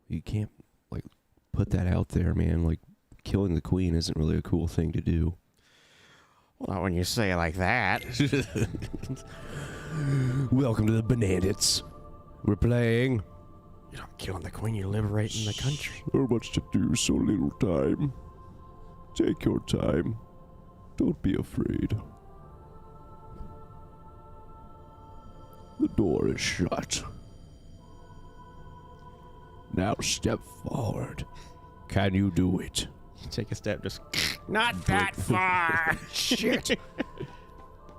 You can't, like, put that out there, man. Like, killing the queen isn't really a cool thing to do. Well, not when you say it like that. Welcome to the Banandits. We're playing. You're not killing the queen, you're liberating the country. So much to do, so little time. Take your time. Don't be afraid. The door is shut. Now step forward. Can you do it? You take a step, just... Not that far! Shit!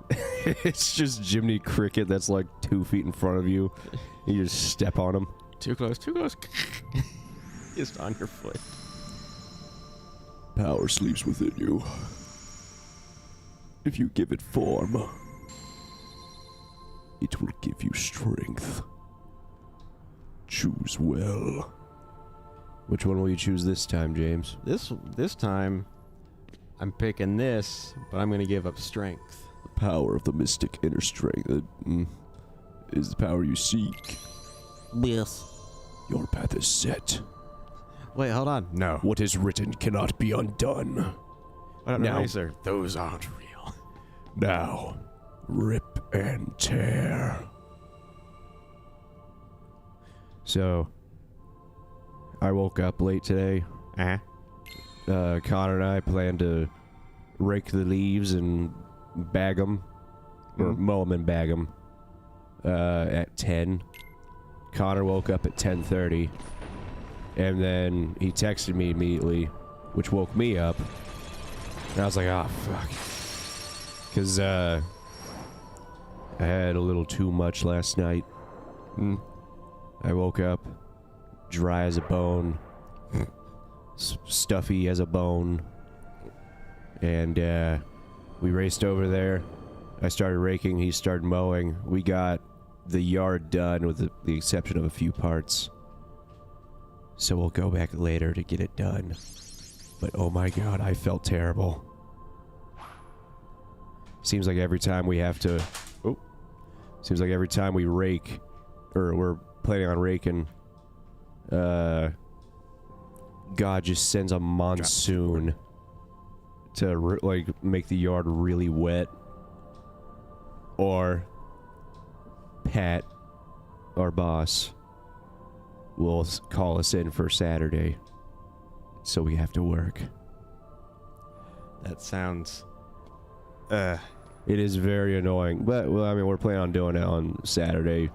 It's just Jiminy Cricket that's like 2 feet in front of you. You just step on him. Too close, too close. Just on your foot. Power sleeps within you. If you give it form, it will give you strength. Choose well. Which one will you choose this time, James? This time, I'm picking this, but I'm gonna give up strength. The power of the mystic inner strength is the power you seek. Yes. Your path is set. Wait, hold on. No. What is written cannot be undone. I don't know, Now- sir. Those aren't real. Now, rip and tear. So, I woke up late today. Connor and I planned to rake the leaves and bag them, or mow them and bag them, at 10. Connor woke up at 10:30, and then he texted me immediately, which woke me up. And I was like, oh, fuck. Because, I had a little too much last night. I woke up dry as a bone, stuffy as a bone, and we raced over there. I started raking, he started mowing. We got the yard done with the exception of a few parts. So we'll go back later to get it done. But oh my god, I felt terrible. Seems like every time we have to... Oh. Seems like every time we rake, or we're planning on raking, God just sends a monsoon to, like, make the yard really wet. Or Pat, our boss, will call us in for Saturday. So we have to work. That sounds... It is very annoying. But, well, I mean, we're planning on doing it on Saturday.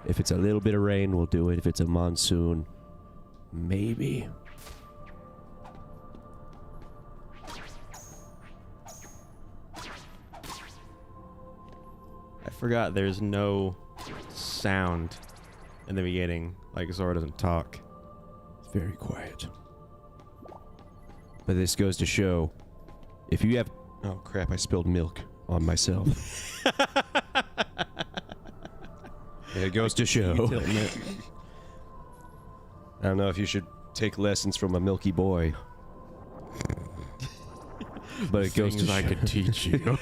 If it's a little bit of rain, we'll do it. If it's a monsoon, maybe. I forgot there's no sound in the beginning. Like, Zora doesn't talk. It's very quiet. But this goes to show, if you have... Oh crap, I spilled milk on myself. It goes to show. I don't know if you should take lessons from a milky boy. But it goes to show. I could teach you.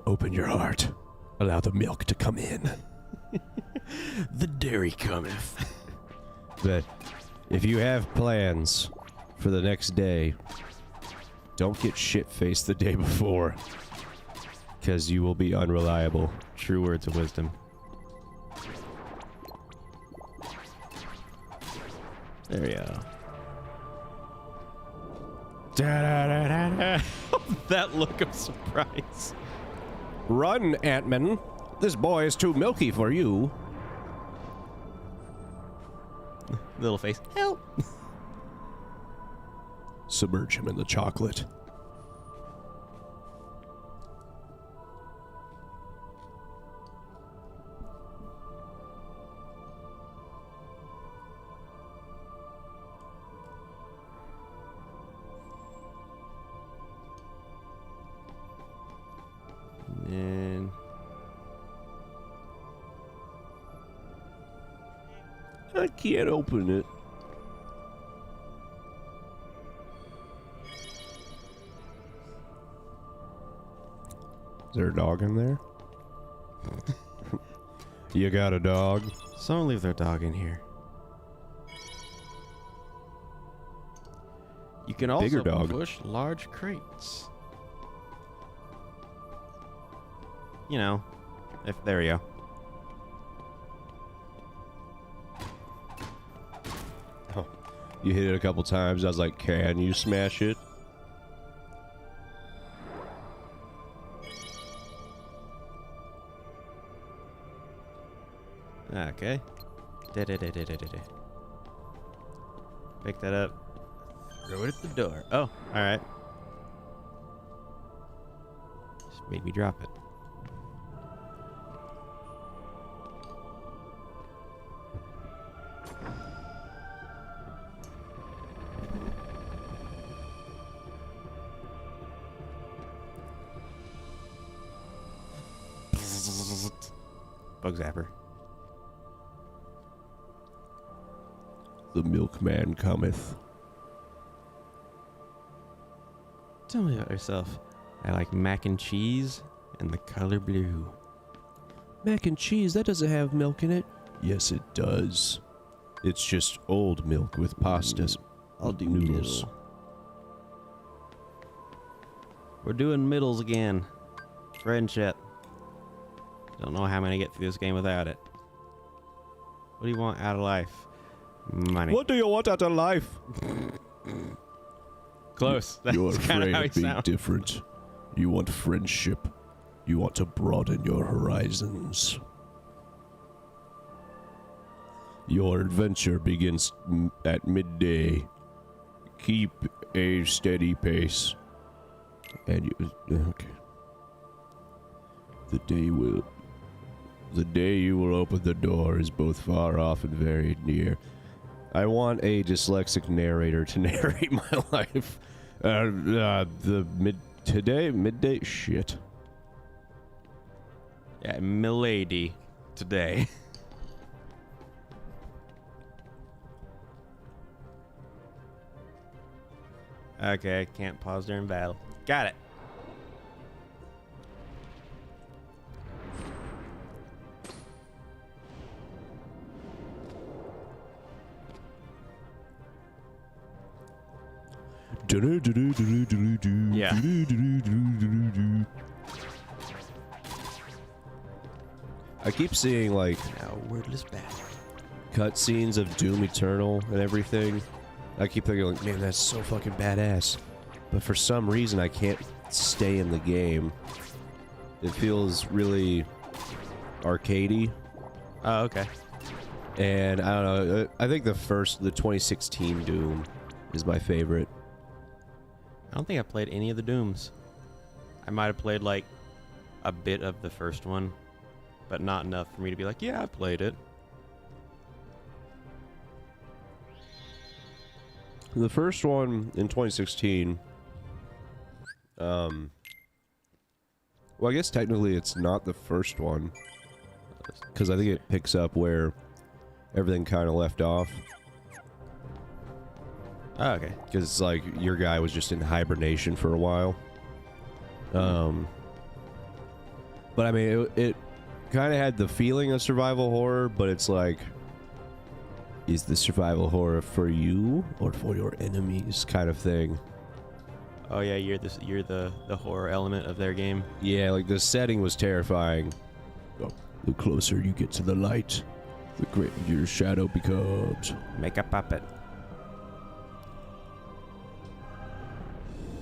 Open your heart. Allow the milk to come in. The dairy cometh. But if you have plans for the next day, don't get shit-faced the day before. Because you will be unreliable. True words of wisdom. There we go. Da-da-da-da-da. That look of surprise. Run, Ant-Man. This boy is too milky for you. Little face. Help! Submerge him in the chocolate. And I can't open it. Is there a dog in there? You got a dog? someone leave their dog in here. You can also Bigger dog. push large crates. You know, if there you go. Oh, you hit it a couple times. I was like, can you smash it? Okay. Pick that up. Throw it at the door. Oh, alright. Just made me drop it. Bug zapper. The milkman cometh. Tell me about yourself. I like mac and cheese and the color blue. Mac and cheese, that doesn't have milk in it. Yes, it does. It's just old milk with pastas. I'll do noodles. middle. We're doing middles again. Friendship. Don't know how I'm gonna get through this game without it. What do you want out of life? Money. What do you want out of life? Close. That's You're kind of afraid how of he being sounds. different. You want friendship. You want to broaden your horizons. Your adventure begins at midday. Keep a steady pace. And you... Okay. The day you will open the door is both far off and very near. I want a dyslexic narrator to narrate my life. Midday? Shit. Yeah, milady today. Okay, can't pause during battle. Got it. Yeah. I keep seeing like Now wordless battle. cutscenes of Doom Eternal and everything. I keep thinking like, man, that's so fucking badass. But for some reason I can't stay in the game. It feels really arcadey. Oh, okay. And I don't know, I think the 2016 Doom is my favorite. I don't think I played any of the Dooms. I might have played like a bit of the first one, but not enough for me to be like, yeah, I played it. The first one in 2016, well, I guess technically it's not the first one, because I think it picks up where everything kind of left off. Oh, okay. Because, like, your guy was just in hibernation for a while. But, I mean, it kind of had the feeling of survival horror, but it's like, is the survival horror for you or for your enemies kind of thing? Oh yeah, you're the horror element of their game. Yeah, like, the setting was terrifying. Oh, the closer you get to the light, the greater your shadow becomes. Make a puppet.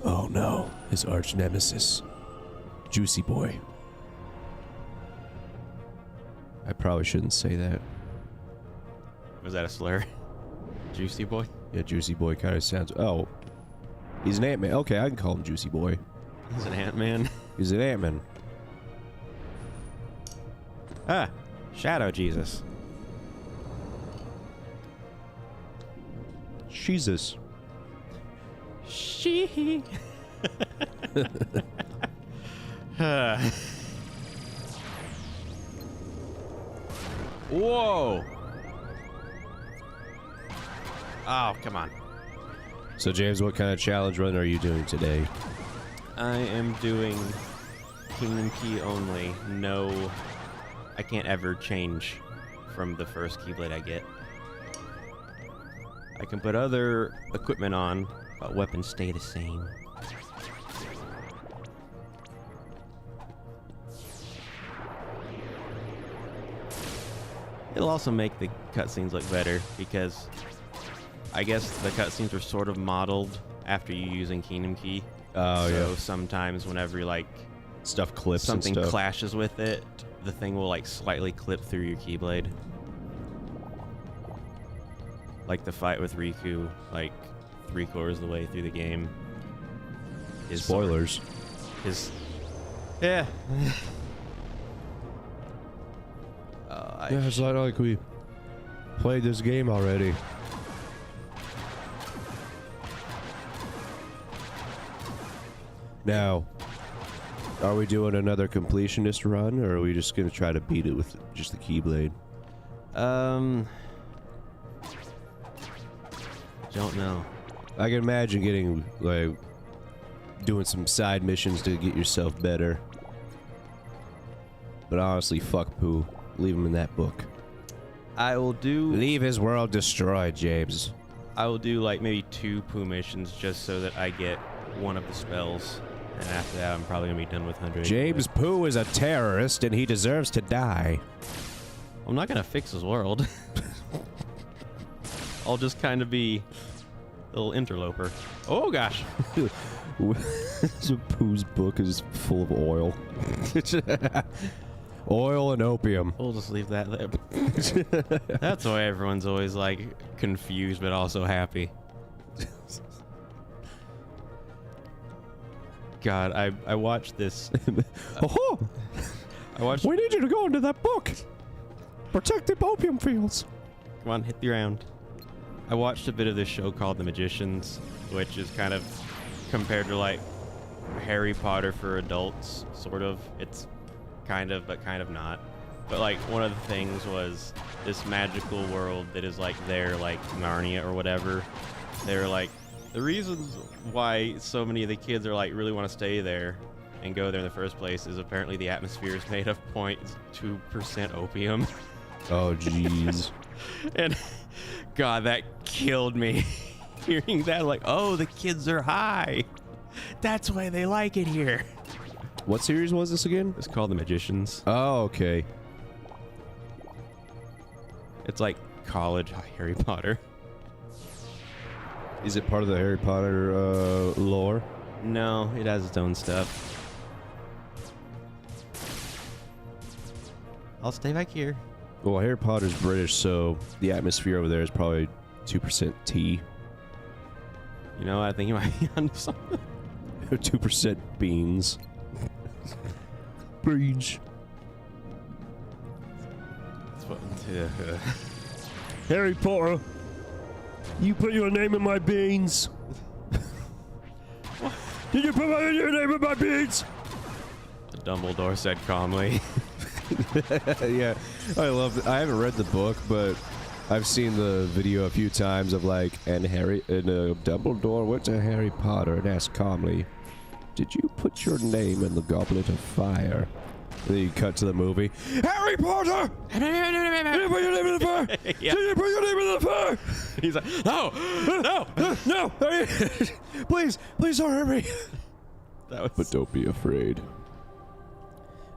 Oh no, his arch nemesis, Juicy Boy. I probably shouldn't say that. Was that a slur? Juicy boy? Yeah, Juicy Boy kind of sounds... Oh, he's an Ant-Man. Okay, I can call him Juicy Boy. He's an Ant-Man. He's an Ant-Man. Ah, Shadow Jesus. Jesus. She. Whoa. Oh, come on. So, James, what kind of challenge run are you doing today? I am doing Kingdom Key only. No, I can't ever change from the first Keyblade I get. I can put other equipment on, but weapons stay the same. It'll also make the cutscenes look better because I guess the cutscenes are sort of modeled after you using Kingdom Key. Oh, so yeah. sometimes whenever like Stuff clips something and stuff. clashes with it, the thing will like slightly clip through your keyblade. Like the fight with Riku, like 3/4 of the way through the game. His Spoilers. Yeah. Yeah, it's not like we played this game already. Now, are we doing another completionist run, or are we just gonna try to beat it with just the Keyblade? Don't know. I can imagine getting, like, doing some side missions to get yourself better. But honestly, fuck Pooh. Leave him in that book. I will do Leave his world destroyed, James. I will do like maybe 2 Pooh missions just so that I get one of the spells. And after that, I'm probably gonna be done with 100. James Pooh is a terrorist and he deserves to die. I'm not gonna fix his world. I'll just kind of be a little interloper. Oh gosh. So Pooh's book is full of oil. Oil and opium. We'll just leave that there. That's why everyone's always like confused but also happy. God, I watched this. Oh! I watched. We need you to go into that book. Protect the opium fields. Come on, hit the ground. I watched a bit of this show called The Magicians, which is kind of compared to like Harry Potter for adults, sort of. It's kind of, but kind of not. But like one of the things was this magical world that is like there, like Narnia or whatever. They're like the reasons why so many of the kids are like really want to stay there and go there in the first place is apparently the atmosphere is made of 0.2% opium. Oh, jeez. And God, that killed me. Hearing that, like, oh, the kids are high. That's why they like it here. What series was this again? It's called The Magicians. Oh, okay. It's like college Harry Potter. Is it part of the Harry Potter lore? No, it has its own stuff. I'll stay back here. Well, Harry Potter's British, so the atmosphere over there is probably 2% tea. You know, I think you might be onto something. 2% beans. Beans. That's what, Harry Potter, you put your name in my beans. Did you put your name in my beans? Dumbledore said calmly. Yeah, I love it. I haven't read the book, but I've seen the video a few times of like, and Dumbledore went to Harry Potter and asked calmly, "Did you put your name in the goblet of fire?" And then you cut to the movie. Harry Potter! Did you put your name in the fire? Yeah. Did you put your name in the fire? He's like, no, No! Please don't hurt me. That was. But don't be afraid.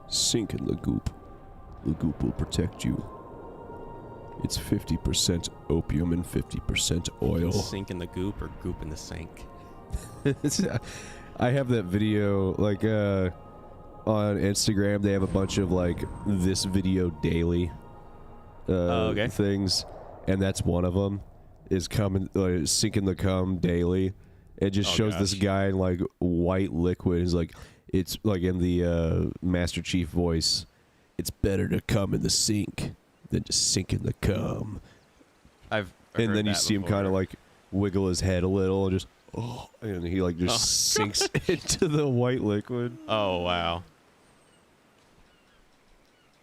Sink in the goop. The goop will protect you. It's 50% opium and 50% oil. Sink in the goop or goop in the sink? I have that video, like, on Instagram. They have a bunch of, like, this video daily okay. things. And that's one of them, is sink in the cum daily. It just shows this guy in, like, white liquid. He's like, it's, like, in the Master Chief voice, it's better to come in the sink than to sink in the cum. I've and heard then you that see him before. kind of, like, wiggle his head a little and just, and he, like, just sinks into the white liquid. Oh, wow.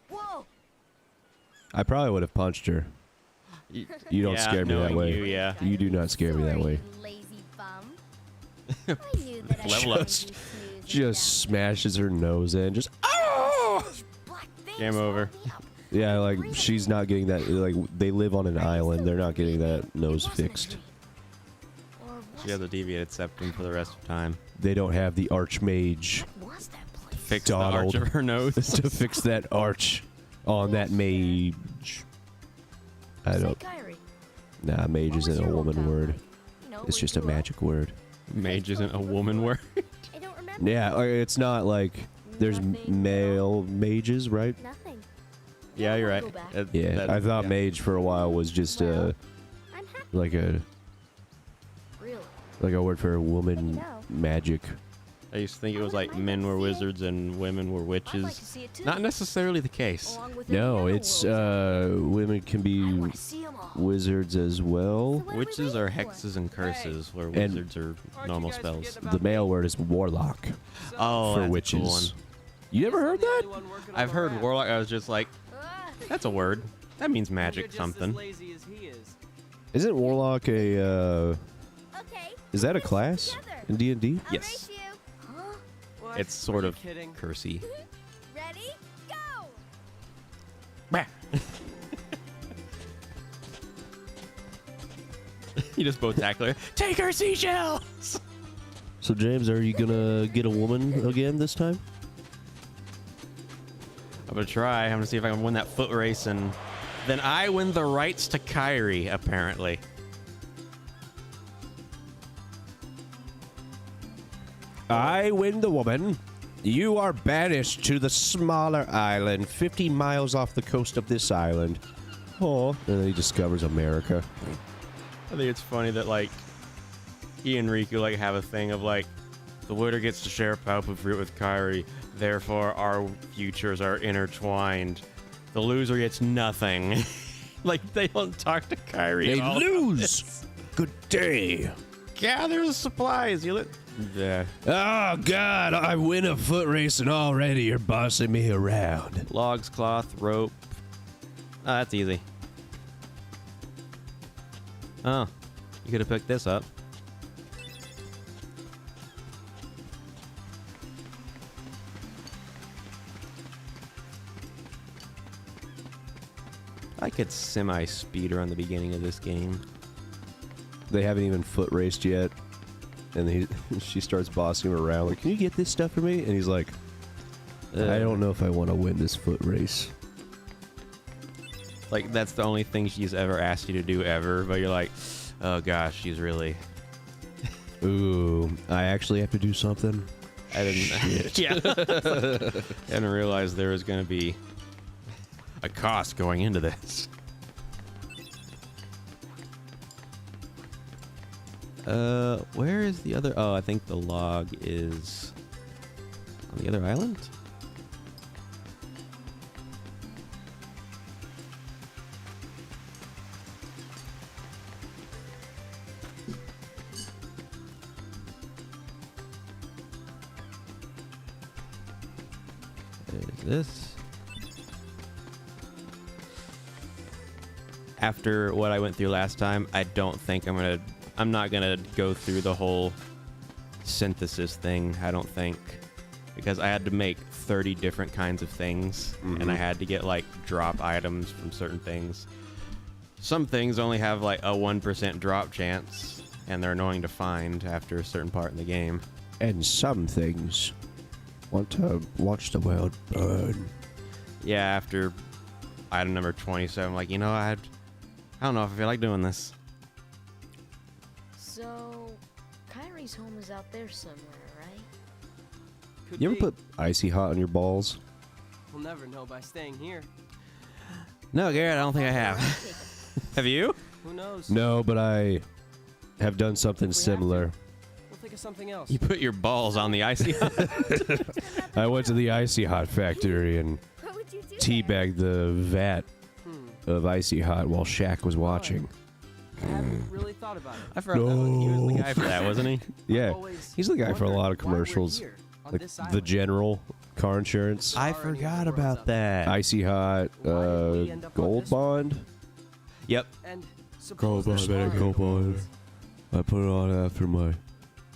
Whoa! I probably would have punched her. You don't scare me that knowing way. You, yeah. You do not scare me that Sorry, way. lazy bum. I knew that I'd Level up. find you snoozing Just smashes her nose in. Just, down. Black things Game over. lock me up. yeah, like, she's not getting that. Like, they live on an island. They're not getting that nose It wasn't a fixed. dream. Or She has a deviated septum for the rest of time. They don't have the archmage What was that place? Fix Donald. the arch of her nose. to fix that arch on that mage. I Say, don't. Kyrie, Nah, mage what was isn't a your woman hometown word. like? You know, It's where just you a grew up? magic word. Mage isn't a woman word. I don't remember. Yeah, it's not like there's Nothing. male mages, right? Nothing. Yeah, you're right. Go back. Yeah, That- I thought yeah. mage for a while was just Well, I'm happy. like a Really. word for woman No. magic. I used to think it I was wouldn't like mind men to were see it. wizards and women were I'd like to witches. see it too. Not necessarily the case. Along with No, every other it's world. women can I be want to see 'em all. wizards as well. So what are we Witches are waiting for? hexes and curses, where And- wizards are Aren't normal you guys spells. forgetting about The me? male word is warlock Oh, for that's a witches. cool one. You ever heard Guess I'm the that? only one working on I've the heard raft. warlock. I was just like, Ah, that's a word. That means And magic you're just something. As lazy as he is. Isn't warlock a? okay. Is that a let's class together. in D&D? I'll Yes. race you. Huh? What? It's sort Are of you kidding? cursey. Ready? Go! Bah. You just both tackle her. Take her seashells! So James, are you gonna get a woman again this time? I'm gonna try. I'm gonna see if I can win that foot race, and then I win the rights to Kyrie, apparently. I win the woman. You are banished to the smaller island, 50 miles off the coast of this island. Oh, and then he discovers America. I think it's funny that, like, Ian and Riku, like, have a thing of, like, the winner gets to share Palpa fruit with Kyrie, therefore our futures are intertwined. The loser gets nothing. Like, they don't talk to Kyrie They at all. lose. Good day. Gather the supplies. Yeah. Oh God, I win a foot race and already you're bossing me around. Logs, cloth, rope. Oh, that's easy. Oh, you could have picked this up. I could semi-speed on the beginning of this game. They haven't even foot raced yet. And she starts bossing him around. Like, can you get this stuff for me? And he's like, I don't know if I want to win this foot race. Like, that's the only thing she's ever asked you to do ever, but you're like, oh gosh, she's really... Ooh, I actually have to do something. I didn't... yeah. I didn't realize there was going to be a cost going into this. Where is the other... Oh, I think the log is on the other island? Is this? After what I went through last time, I don't think I'm not gonna go through the whole synthesis thing, I don't think. Because I had to make 30 different kinds of things, and I had to get, like, drop items from certain things. Some things only have, like, a 1% drop chance, and they're annoying to find after a certain part in the game. And some things want to watch the world burn. Yeah, after item number 27, like, you know, I don't know if I feel like doing this. So, Kyrie's home is out there somewhere, right? Could You ever be. put icy hot on your balls? We'll never know by staying here. No, Garrett, I don't think I have. Have you? Who knows? No, but I have done something similar. We'll think of something else. You put your balls on the icy hot. I went to the icy hot factory and What would you do? teabagged the vat Hmm. of icy hot while Shaq was watching. I haven't really thought about it. I forgot that he was the guy for that, wasn't he? Yeah, Always he's the guy for a lot of wondered why we're commercials. here on like this the island. General car insurance, I forgot about that. icy hot, Why did we end up on gold this one? bond. Yep. And Gold suppose there's bond, more gold bond. ones. I put it on after my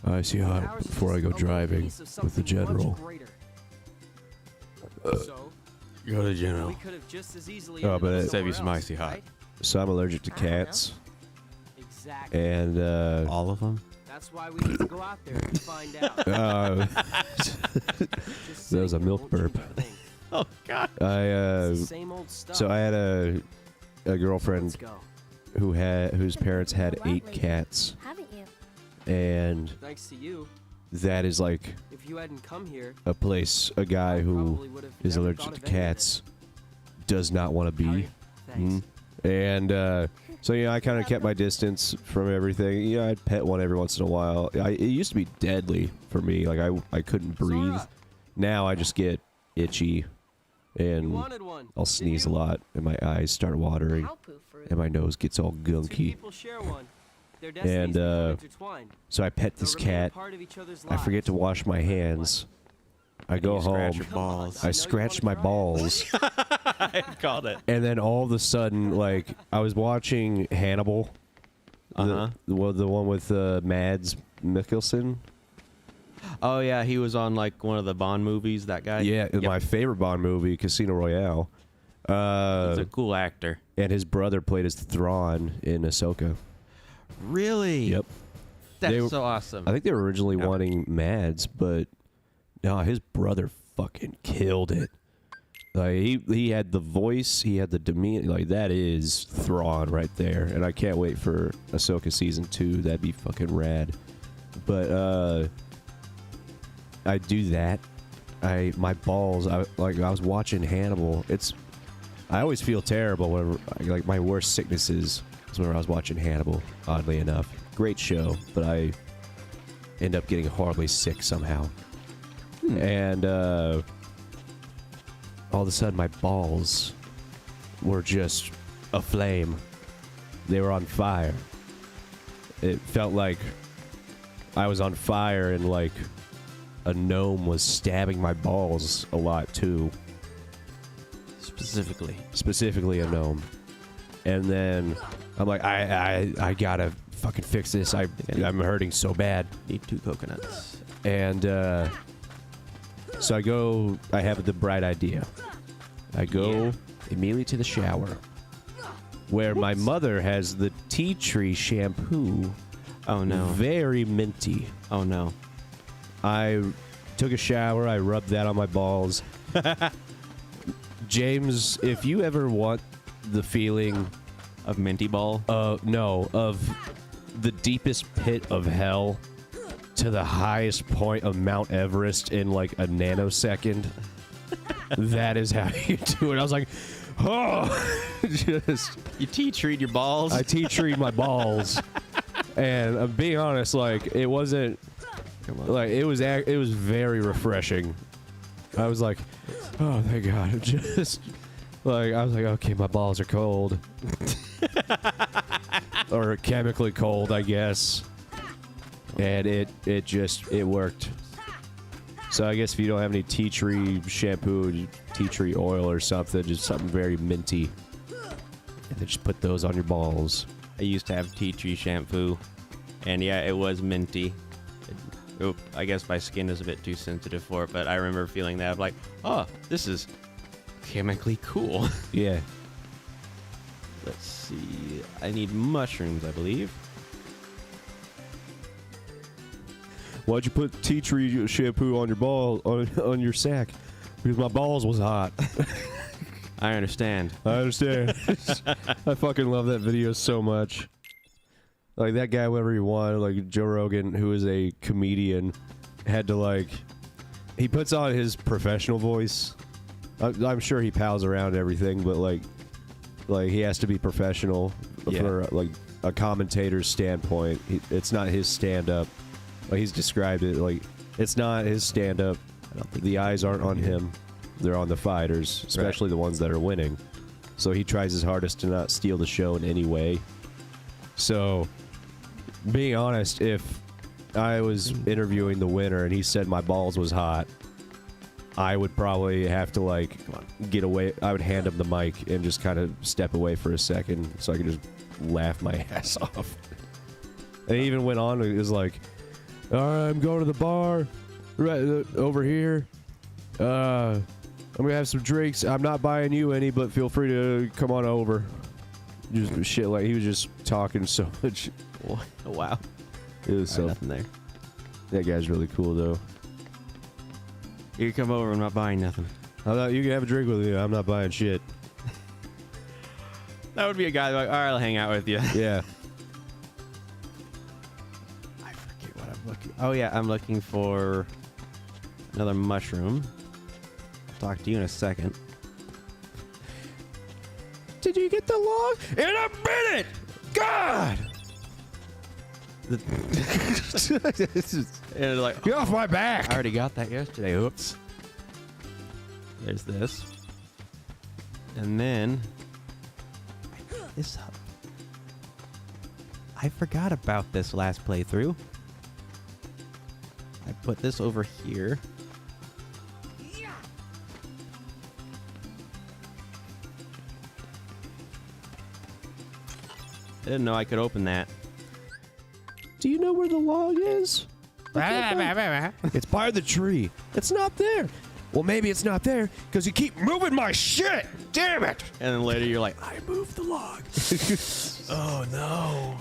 icy hot Ours is before I just go a little driving piece of with the something much General. greater. So Go to we General. could have just as easily Oh, ended but up it- Save you somewhere some else, icy hot. right? So I'm allergic to I don't know. cats, Exactly. and All of them? That's why we need to go out there and find out. Just that was a saying, milk won't you burp. think? Oh God. It's the same old stuff. So I had a Let's girlfriend go. whose parents had 8 cats, Haven't you? and Thanks to you. that is like If you hadn't come here, a place a guy who probably would have is never allergic thought to of any of cats does not want to it. How are be. you? Thanks. And so I kind of kept my distance from everything. I'd pet one every once in a while. It used to be deadly for me. Like I couldn't breathe. Sora, Now I just get itchy, you and wanted one. I'll didn't sneeze a you? lot, and my eyes start watering, Cow poo fruit. and my nose gets all Two gunky. people share one. Their destinies And, become intertwined. So I pet They'll this remain a cat. part of each other's I forget to lives. wash my hands. I go You scratch home. your balls. I scratched my balls. I called it. And then all of a sudden, like, I was watching Hannibal. Uh-huh. The one with Mads Mikkelsen. Oh yeah, he was on like one of the Bond movies. That guy. Yeah, Yep. my favorite Bond movie, Casino Royale. He's a cool actor. And his brother played as Thrawn in Ahsoka. Really? Yep. That's They were- so awesome. I think they were originally Yeah. wanting Mads, but no, his brother fucking killed it. Like he had the voice, he had the demeanor. Like that is Thrawn right there, and I can't wait for Ahsoka season 2. That'd be fucking rad. But I do that. My balls. I was watching Hannibal. I always feel terrible whenever like my worst sicknesses is whenever I was watching Hannibal. Oddly enough, great show, but I end up getting horribly sick somehow. And all of a sudden, my balls were just aflame. They were on fire. It felt like I was on fire, and like a gnome was stabbing my balls a lot too. Specifically a gnome. And then I'm like, I gotta fucking fix this. I'm hurting so bad. Need 2 coconuts. And so I have the bright idea. I go immediately to the shower, where my mother has the tea tree shampoo. Oh no. Very minty. Oh no. I took a shower, I rubbed that on my balls. James, if you ever want the feeling Of minty ball. of the deepest pit of hell to the highest point of Mount Everest in like a nanosecond, that is how you do it. I was like, oh, just You tea treat your balls. I tea treed my balls, and I'm being honest, like it wasn't Come on. like it was very refreshing. I was like, oh thank God, just like I was like, okay, my balls are cold. Or chemically cold, I guess. And it worked. So I guess if you don't have any tea tree shampoo, tea tree oil or something, just something very minty, and then just put those on your balls. I used to have tea tree shampoo, and yeah, it was minty. I guess my skin is a bit too sensitive for it, but I remember feeling that. I'm like, oh, this is chemically cool. Yeah. Let's see. I need mushrooms, I believe. Why'd you put tea tree shampoo on your ball on your sack? Because my balls was hot. I understand. I understand. I fucking love that video so much. Like that guy, whenever he wanted, like Joe Rogan, who is a comedian, had to like, he puts on his professional voice. I'm sure he pals around and everything, but like he has to be professional for like a commentator's standpoint. It's not his stand-up. Like he's described it like it's not his stand-up. I don't think the eyes aren't on him; they're on the fighters, especially the ones that are winning. So he tries his hardest to not steal the show in any way. So, being honest, if I was interviewing the winner and he said my balls was hot, I would probably have to like get away. I would hand him the mic and just kind of step away for a second so I could just laugh my ass off. And he even went on. It was like, "All right, I'm going to the bar right over here. I'm gonna have some drinks. I'm not buying you any, but feel free to come on over." Just shit like he was just talking so much. Wow. It was so. Nothing there. That guy's really cool though. You come over. I'm not buying nothing. You can have a drink with me. I'm not buying shit. That would be a guy like, all right, I'll hang out with you. Yeah. I forget what I'm looking. Oh yeah, I'm looking for another mushroom. I'll talk to you in a second. Did you get the log? In a minute! God! And like, Get off my back! I already got that yesterday. Oops. There's this. And then I picked this up. I forgot about this last playthrough. I put this over here. I didn't know I could open that. Do you know where the log is? It's by the tree. It's not there. Well, maybe it's not there because you keep moving my shit. Damn it! And then later you're like, I moved the log. Oh no.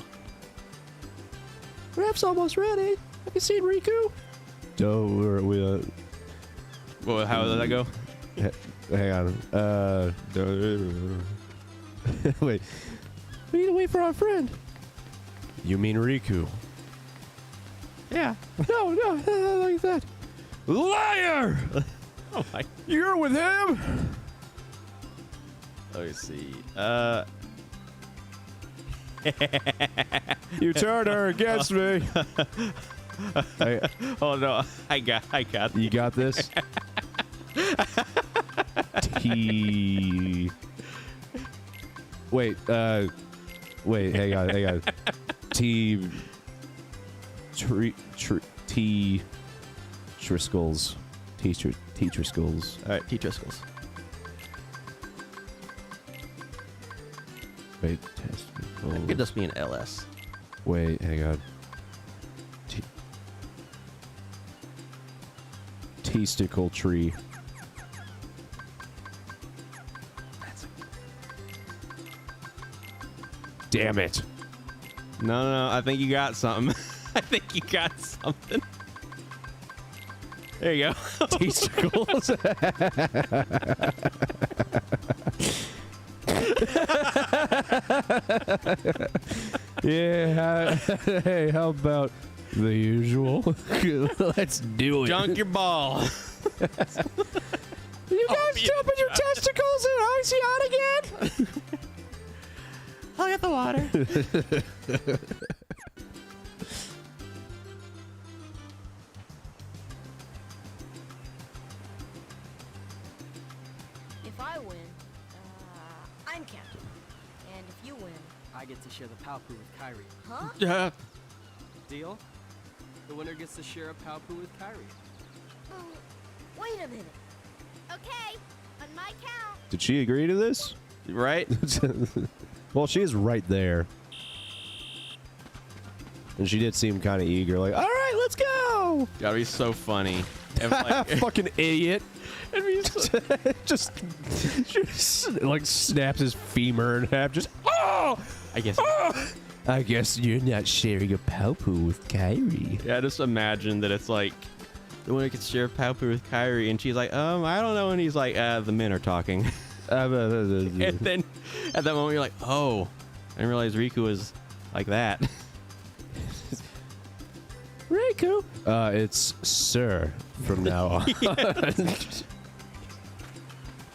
Rap's almost ready. Have you seen Riku? Well, how did that go? Hang on. Wait. We need to wait for our friend. You mean Riku? Yeah. No, like that. Liar! Oh my. You're with him? Let me see. You turned her against me. Hey, Oh no, I got. you got this? T. Wait, hang on. T. T. Triskells. T. Triskells. All right, T-Triskells. Wait, It could just be an LS. Wait, hang on. Testicle tree. Damn it. No, I think you got something. I think you got something. There you go. Testicles. Yeah. Hey, how about the usual? Let's do it. Junk your ball. You guys jumping your testicles in icy hot again? I'll get the water. If I win, I'm captain. And if you win, I get to share the Palpu with Kyrie. huh? Yeah. Deal? The winner gets to share a Palpu with Kyrie. Oh, wait a minute. Okay, on my count. Did she agree to this? Right? Well, she is right there. And she did seem kind of eager, like, all right, let's go. Gotta be so funny. If, like, Fucking idiot. it'd be so- just like snaps his femur in half. Just, oh! I guess. I guess you're not sharing a Palpu with Kyrie. Yeah, just imagine that it's like the winner gets to share a Palpu with Kyrie, and she's like, I don't know, and he's like, the men are talking. And then at that moment you're like, oh, I didn't realize Riku was like that. Riku. It's Sir from now on.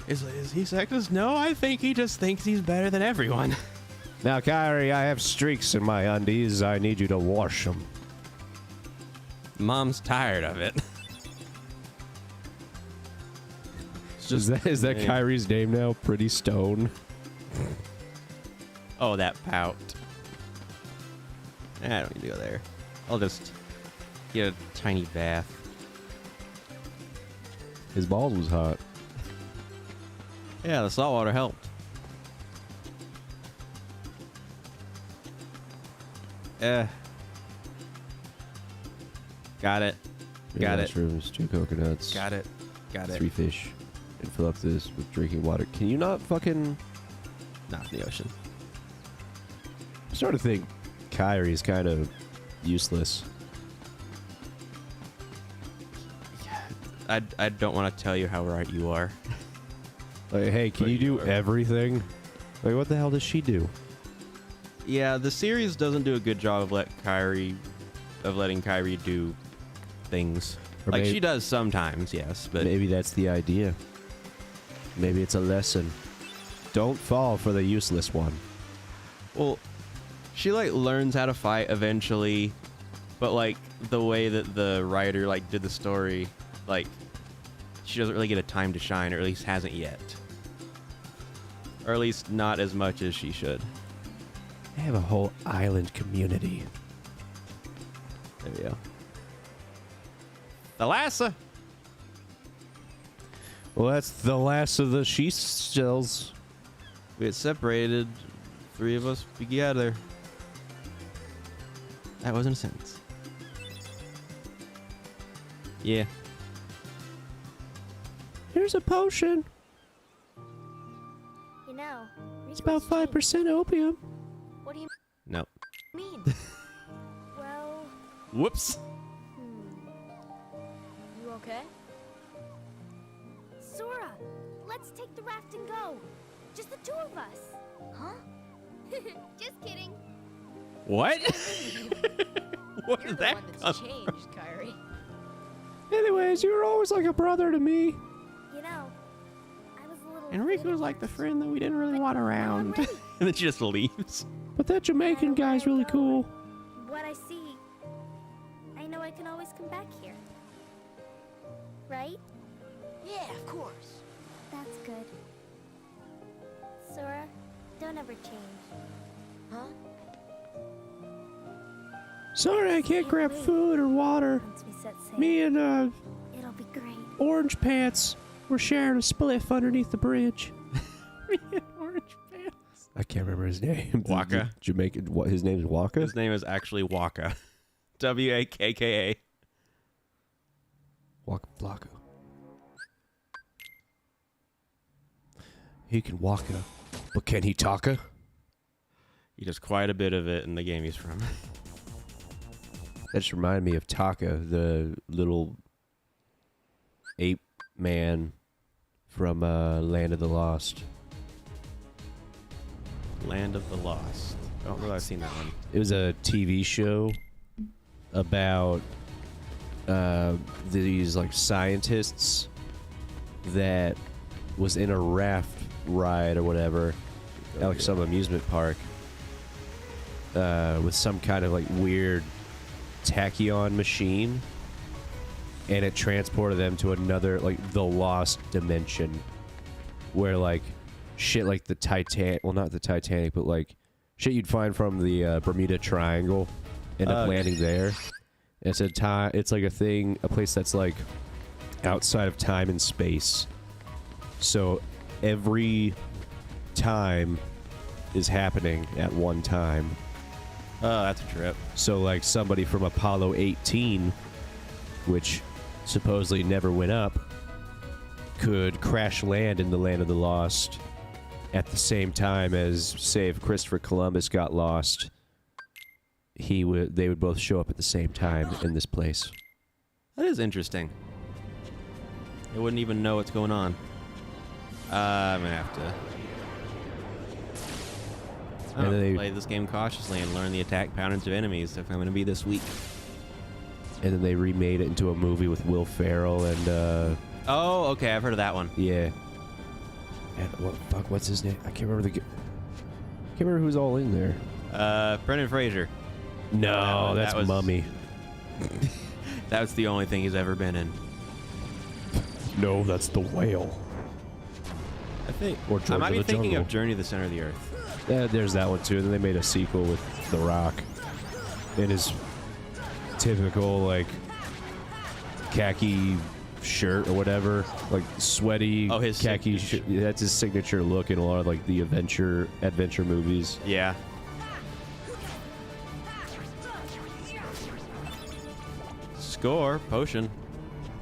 Is he sexist? No, I think he just thinks he's better than everyone. Now, Kyrie, I have streaks in my undies. I need you to wash them. Mom's tired of it. Is that name. Kyrie's name now? Pretty Stone. Oh, that pout. I don't need to go there. I'll just get a tiny bath. His balls was hot. Yeah, the salt water helped. Got it. Got it. Mushrooms, 2 coconuts. Got it. Got it. 3 fish. And fill up this with drinking water. Can you not fucking... Not in the ocean. I'm starting to think Kyrie's kind of useless. I don't want to tell you how right you are. Like, hey, can But you do are. everything? Like, what the hell does she do? Yeah, the series doesn't do a good job of letting Kyrie do things. Or Like maybe- she does sometimes, yes, but Maybe that's the idea. Maybe it's a lesson. Don't fall for the useless one. well, she like learns how to fight eventually, but like the way that the writer like did the story, like she doesn't really get a time to shine, or at least hasn't yet. Or at least not as much as she should. They have a whole island community. There we go. The Lassa. Well, that's the last of the she shells. We get separated. 3 of us together. That wasn't a sentence. Yeah. Here's a potion. You know, It's about 5% opium. What do you No. mean? Well, Whoops. you okay? Sora, let's take the raft and go. Just the 2 of us. Huh? Just kidding. What? What You're did the that one come that's changed, Kyrie. Anyways, you were always like a brother to me. You know, I was a little. Enrico afraid was at like the first. friend that we didn't really want around. ready. And then she just leaves. But that Jamaican guy's really cool. What I see, I know I can always come back here. Right? Yeah, of course. That's good. Sora, don't ever change. Huh? Sorry, I can't grab food or water. Once we set sail, Me and it'll be great. Orange Pants were sharing a spliff underneath the bridge. Orange pants. I can't remember his name. Waka. Jamaican. What? His name is Waka. His name is actually Waka. Wakka. Waka Flocka. He can Waka, but can he Taka? He does quite a bit of it in the game he's from. That just reminded me of Taka, the little ape man from Land of the Lost. Land of the Lost. I don't know if I've seen that one. It was a TV show about these like scientists that was in a raft ride or whatever at like some amusement park with some kind of like weird tachyon machine, and it transported them to another like the lost dimension where like shit like the Titanic, well not the Titanic, but like shit you'd find from the Bermuda Triangle end up landing there. It's it's like a place that's like outside of time and space. So every time is happening at one time. Oh, that's a trip. So like somebody from Apollo 18, which supposedly never went up, could crash land in the Land of the Lost at the same time as, say, if Christopher Columbus got lost, they would both show up at the same time in this place. That is interesting. They wouldn't even know what's going on. I'm gonna have to. I'm And gonna then they- play this game cautiously and learn the attack patterns of enemies if I'm gonna be this weak. And then they remade it into a movie with Will Ferrell and Oh, okay, I've heard of that one. yeah. And what's his name? I can't remember can't remember who's all in there. Brendan Fraser. No, that that's was- Mummy. That was the only thing he's ever been in. No, that's the whale. I think. Or George I might of be the thinking Jungle. of Journey to the Center of the Earth. There's that one too. And then they made a sequel with The Rock in his typical like khaki shirt or whatever, like sweaty Oh, his khaki. signature- That's his signature look in a lot of like the adventure movies. Yeah. Score potion.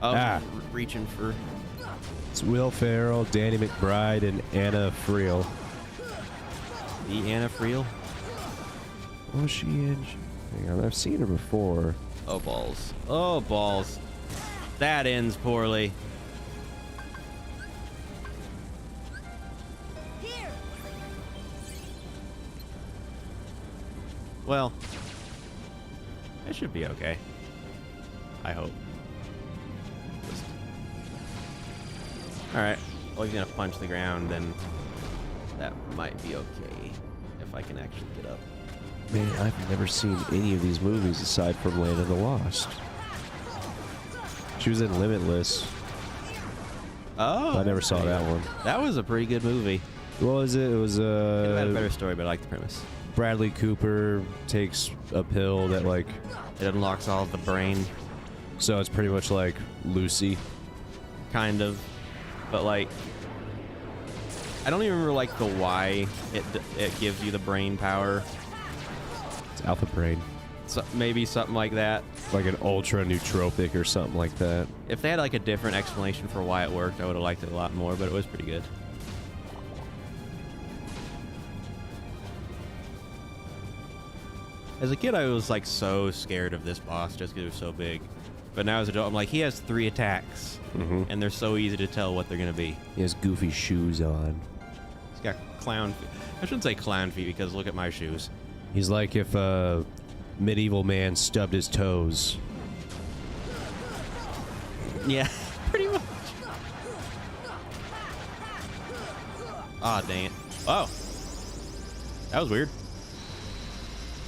Oh, reaching for. It's Will Ferrell, Danny McBride, and Anna Friel. The Anna Friel. What was she in? Hang on, I've seen her before. Oh, balls. Oh, balls. That ends poorly. Here. Well, it should be okay. I hope. Alright. Well, he's gonna punch the ground, then that might be okay. If I can actually get up. Man, I've never seen any of these movies aside from Land of the Lost. She was in Limitless. Oh! I never saw that one. That was a pretty good movie. What was it? It was It had a better story, but I like the premise. Bradley Cooper takes a pill that like, It unlocks all of the brain, so it's pretty much like Lucy. kind of. But like, I don't even remember like the why it gives you the brain power. It's Alpha Brain. So maybe something like that. Like an ultra nootropic or something like that. If they had like a different explanation for why it worked, I would have liked it a lot more, but it was pretty good. As a kid, I was like so scared of this boss just because it was so big. But now as an adult, I'm like, he has 3 attacks, and they're so easy to tell what they're going to be. He has goofy shoes on. He's got clown feet. I shouldn't say clown feet because look at my shoes. He's like if a medieval man stubbed his toes. Yeah, pretty much. Ah, dang it. Oh. That was weird.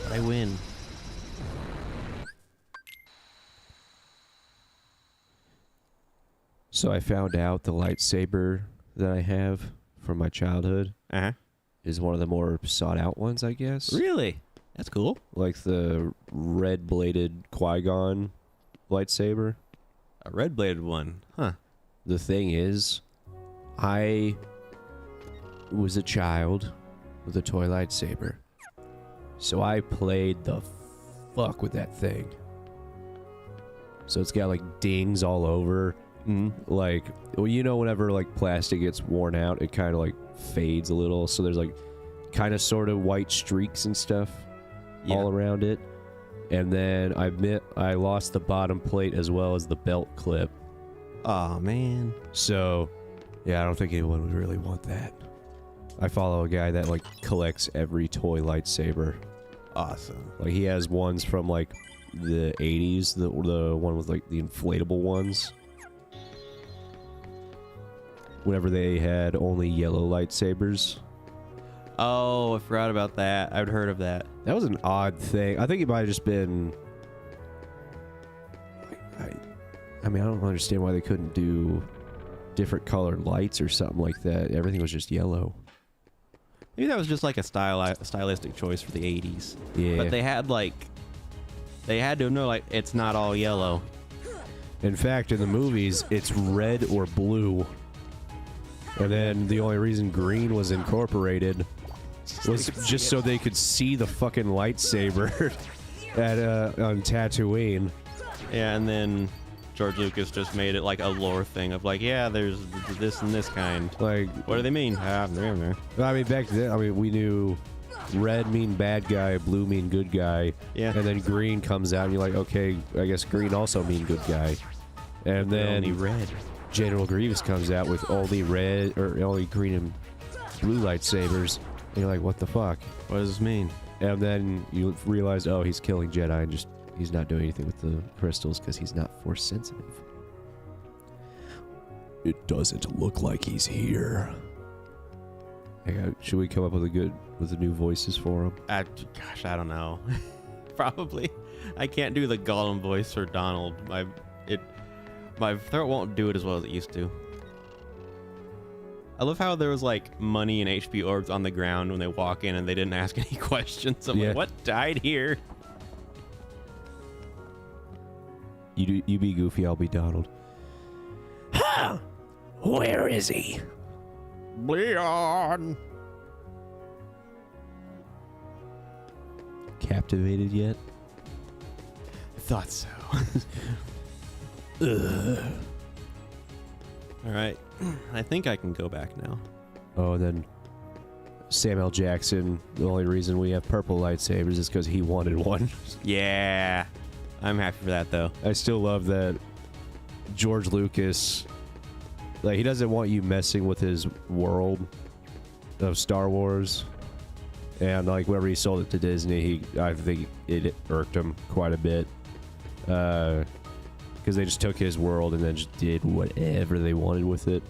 But I win. So I found out the lightsaber that I have from my childhood Uh-huh. is one of the more sought out ones, I guess. Really? That's cool. Like the red-bladed Qui-Gon lightsaber. A red-bladed one. Huh. The thing is, I was a child with a toy lightsaber. So I played the fuck with that thing. So it's got like dings all over. Like, well, you know, whenever like plastic gets worn out, it kind of like fades a little. So there's like kind of sort of white streaks and stuff all around it. And then I lost the bottom plate as well as the belt clip. Aw, man. So, yeah, I don't think anyone would really want that. I follow a guy that like collects every toy lightsaber. Awesome. Like he has ones from like the 80s, the one with like the inflatable ones. Whenever they had only yellow lightsabers. Oh, I forgot about that. I'd heard of that. That was an odd thing. I think it might have just been... I mean, I don't understand why they couldn't do different colored lights or something like that. Everything was just yellow. Maybe that was just like a stylistic choice for the 80s. Yeah. But they had like... They had to know like it's not all yellow. In fact, in the movies, it's red or blue. And then the only reason green was incorporated was just so they could see the fucking lightsaber on Tatooine. Yeah, and then George Lucas just made it like a lore thing of like, yeah, there's this and this kind. Like, What do they mean? I mean, back then, I mean, we knew red mean bad guy, blue mean good guy. Yeah. And then green comes out, and you're like, okay, I guess green also mean good guy. And then Only red. General Grievous comes out with only red or only green and blue lightsabers. And you're like, what the fuck? What does this mean? And then you realize, oh, he's killing Jedi and just he's not doing anything with the crystals because he's not force sensitive. It doesn't look like he's here. Hey, should we come up with the new voices for him? Gosh, I don't know. Probably. I can't do the Gollum voice or Donald. My throat won't do it as well as it used to. I love how there was like money and HP orbs on the ground when they walk in and they didn't ask any questions. I'm Yeah. like, what died here? You be Goofy, I'll be Donald. Huh? Where is he? Leon! Captivated yet? I thought so. Alright. I think I can go back now. Oh, and then Samuel L. Jackson, the only reason we have purple lightsabers is because he wanted one. Yeah. I'm happy for that, though. I still love that George Lucas, like, he doesn't want you messing with his world of Star Wars. And, like, whenever he sold it to Disney, I think it irked him quite a bit. Because they just took his world and then just did whatever they wanted with it.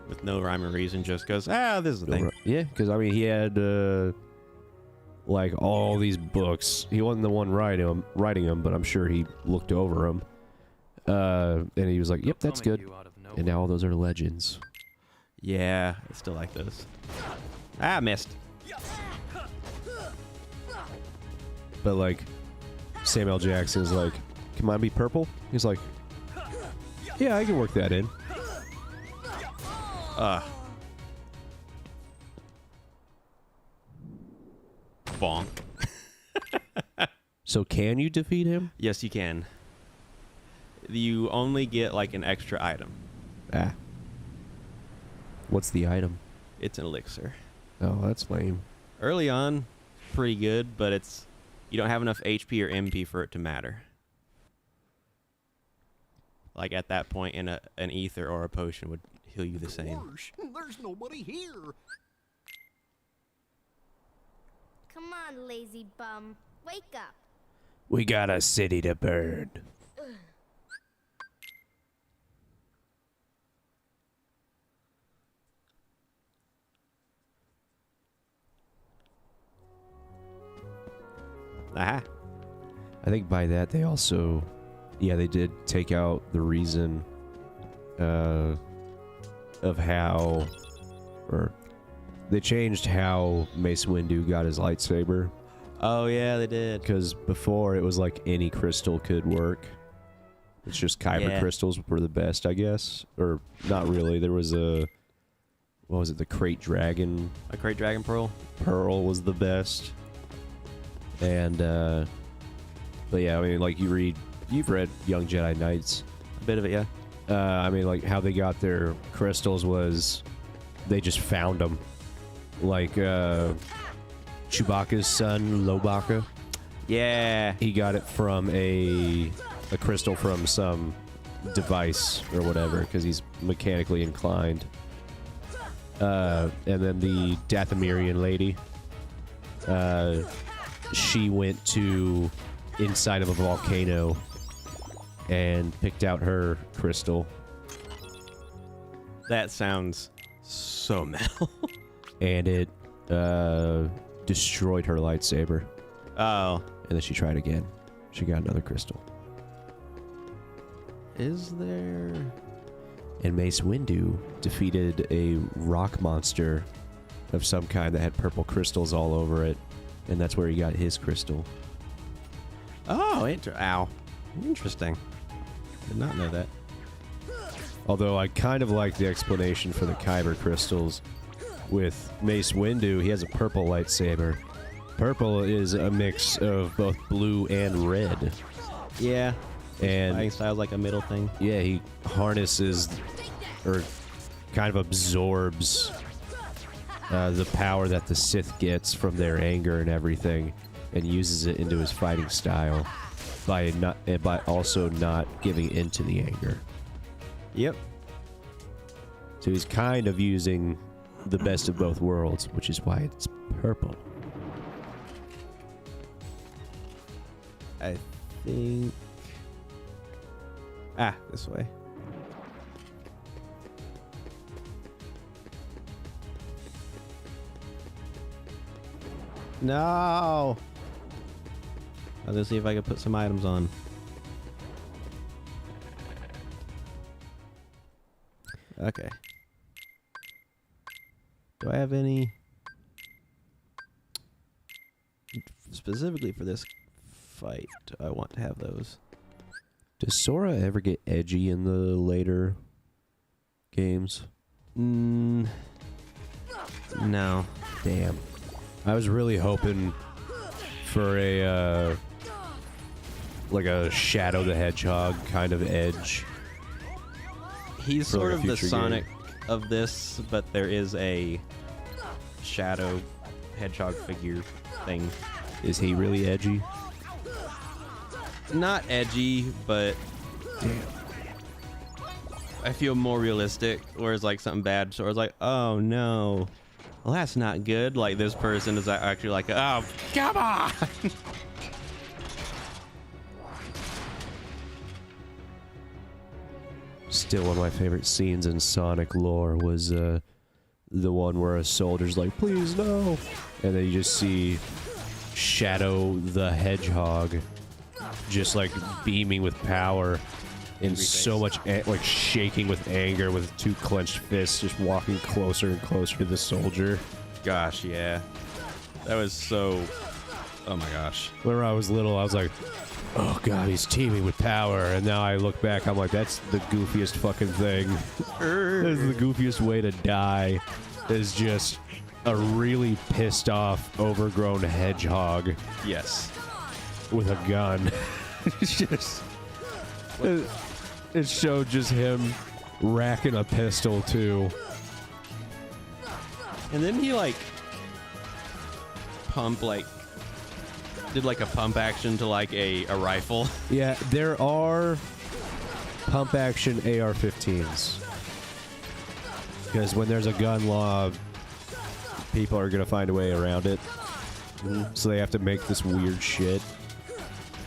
With no rhyme or reason, just goes, this is the thing. Yeah, because, I mean, he had, like, all these books. He wasn't the one writing them, but I'm sure he looked over them. And he was like, yep, that's good. And now all those are legends. Yeah, I still like those. Missed. But, like, Samuel L. Jackson's like, can mine be purple? He's like, yeah, I can work that in. Bonk. So can you defeat him? Yes, you can. You only get, like, an extra item. What's the item? It's an elixir. Oh, that's lame. Early on, pretty good, but you don't have enough HP or MP for it to matter. Like, at that point, an ether or a potion would heal you the same. There's nobody here. Come on, lazy bum. Wake up. We got a city to burn. Aha. I think by that they also, they did take out the reason of how, or they changed how Mace Windu got his lightsaber. Oh, yeah, they did. Because before it was like any crystal could work. It's just kyber crystals were the best, I guess. Or not really. There was what was it? The Crate Dragon. A Crate Dragon Pearl? Pearl was the best. And, but yeah, I mean, like you've read Young Jedi Knights. A bit of it, yeah. I mean, like how they got their crystals was they just found them. Like, Chewbacca's son, Lobaka. Yeah. He got it from a crystal from some device or whatever, because he's mechanically inclined. And then the Dathomirian lady, she went to inside of a volcano and picked out her crystal. That sounds so metal. And it destroyed her lightsaber. Oh. And then she tried again. She got another crystal. Is there... And Mace Windu defeated a rock monster of some kind that had purple crystals all over it. And that's where he got his crystal. Oh, interesting. Did not know that. Although I kind of like the explanation for the kyber crystals. With Mace Windu, he has a purple lightsaber. Purple is a mix of both blue and red. Yeah. And fighting style's like a middle thing. Yeah, he harnesses or kind of absorbs the power that the Sith gets from their anger and everything, and uses it into his fighting style by also not giving in to the anger. Yep. So he's kind of using the best of both worlds, which is why it's purple. I think... this way. No! I'll just see if I can put some items on. Okay. Do I have any... Specifically for this fight, do I want to have those? Does Sora ever get edgy in the later games? No. Damn. I was really hoping for a like a Shadow the Hedgehog kind of edge. He's For sort like a of the future Sonic of this, but there is a shadow hedgehog figure thing. Is he really edgy? Not edgy, but Damn. I feel more realistic. Whereas like something bad, so it's like, oh no, well that's not good. Like this person is actually like, oh come on. Still, one of my favorite scenes in Sonic lore was the one where a soldier's like, please no, and then you just see Shadow the Hedgehog just like beaming with power and so much like shaking with anger with two clenched fists, just walking closer and closer to the soldier. Gosh, yeah, that was so. Oh my gosh. Whenever I was little, I was like, oh god, he's teaming with power. And now I look back, I'm like, that's the goofiest fucking thing. That is the goofiest way to die. Is just a really pissed off, overgrown hedgehog Yes. with a gun. It's just. It showed just him racking a pistol too. And then he like did like a pump action to like a rifle. Yeah, there are pump action AR-15s. Because when there's a gun law, people are going to find a way around it. So they have to make this weird shit.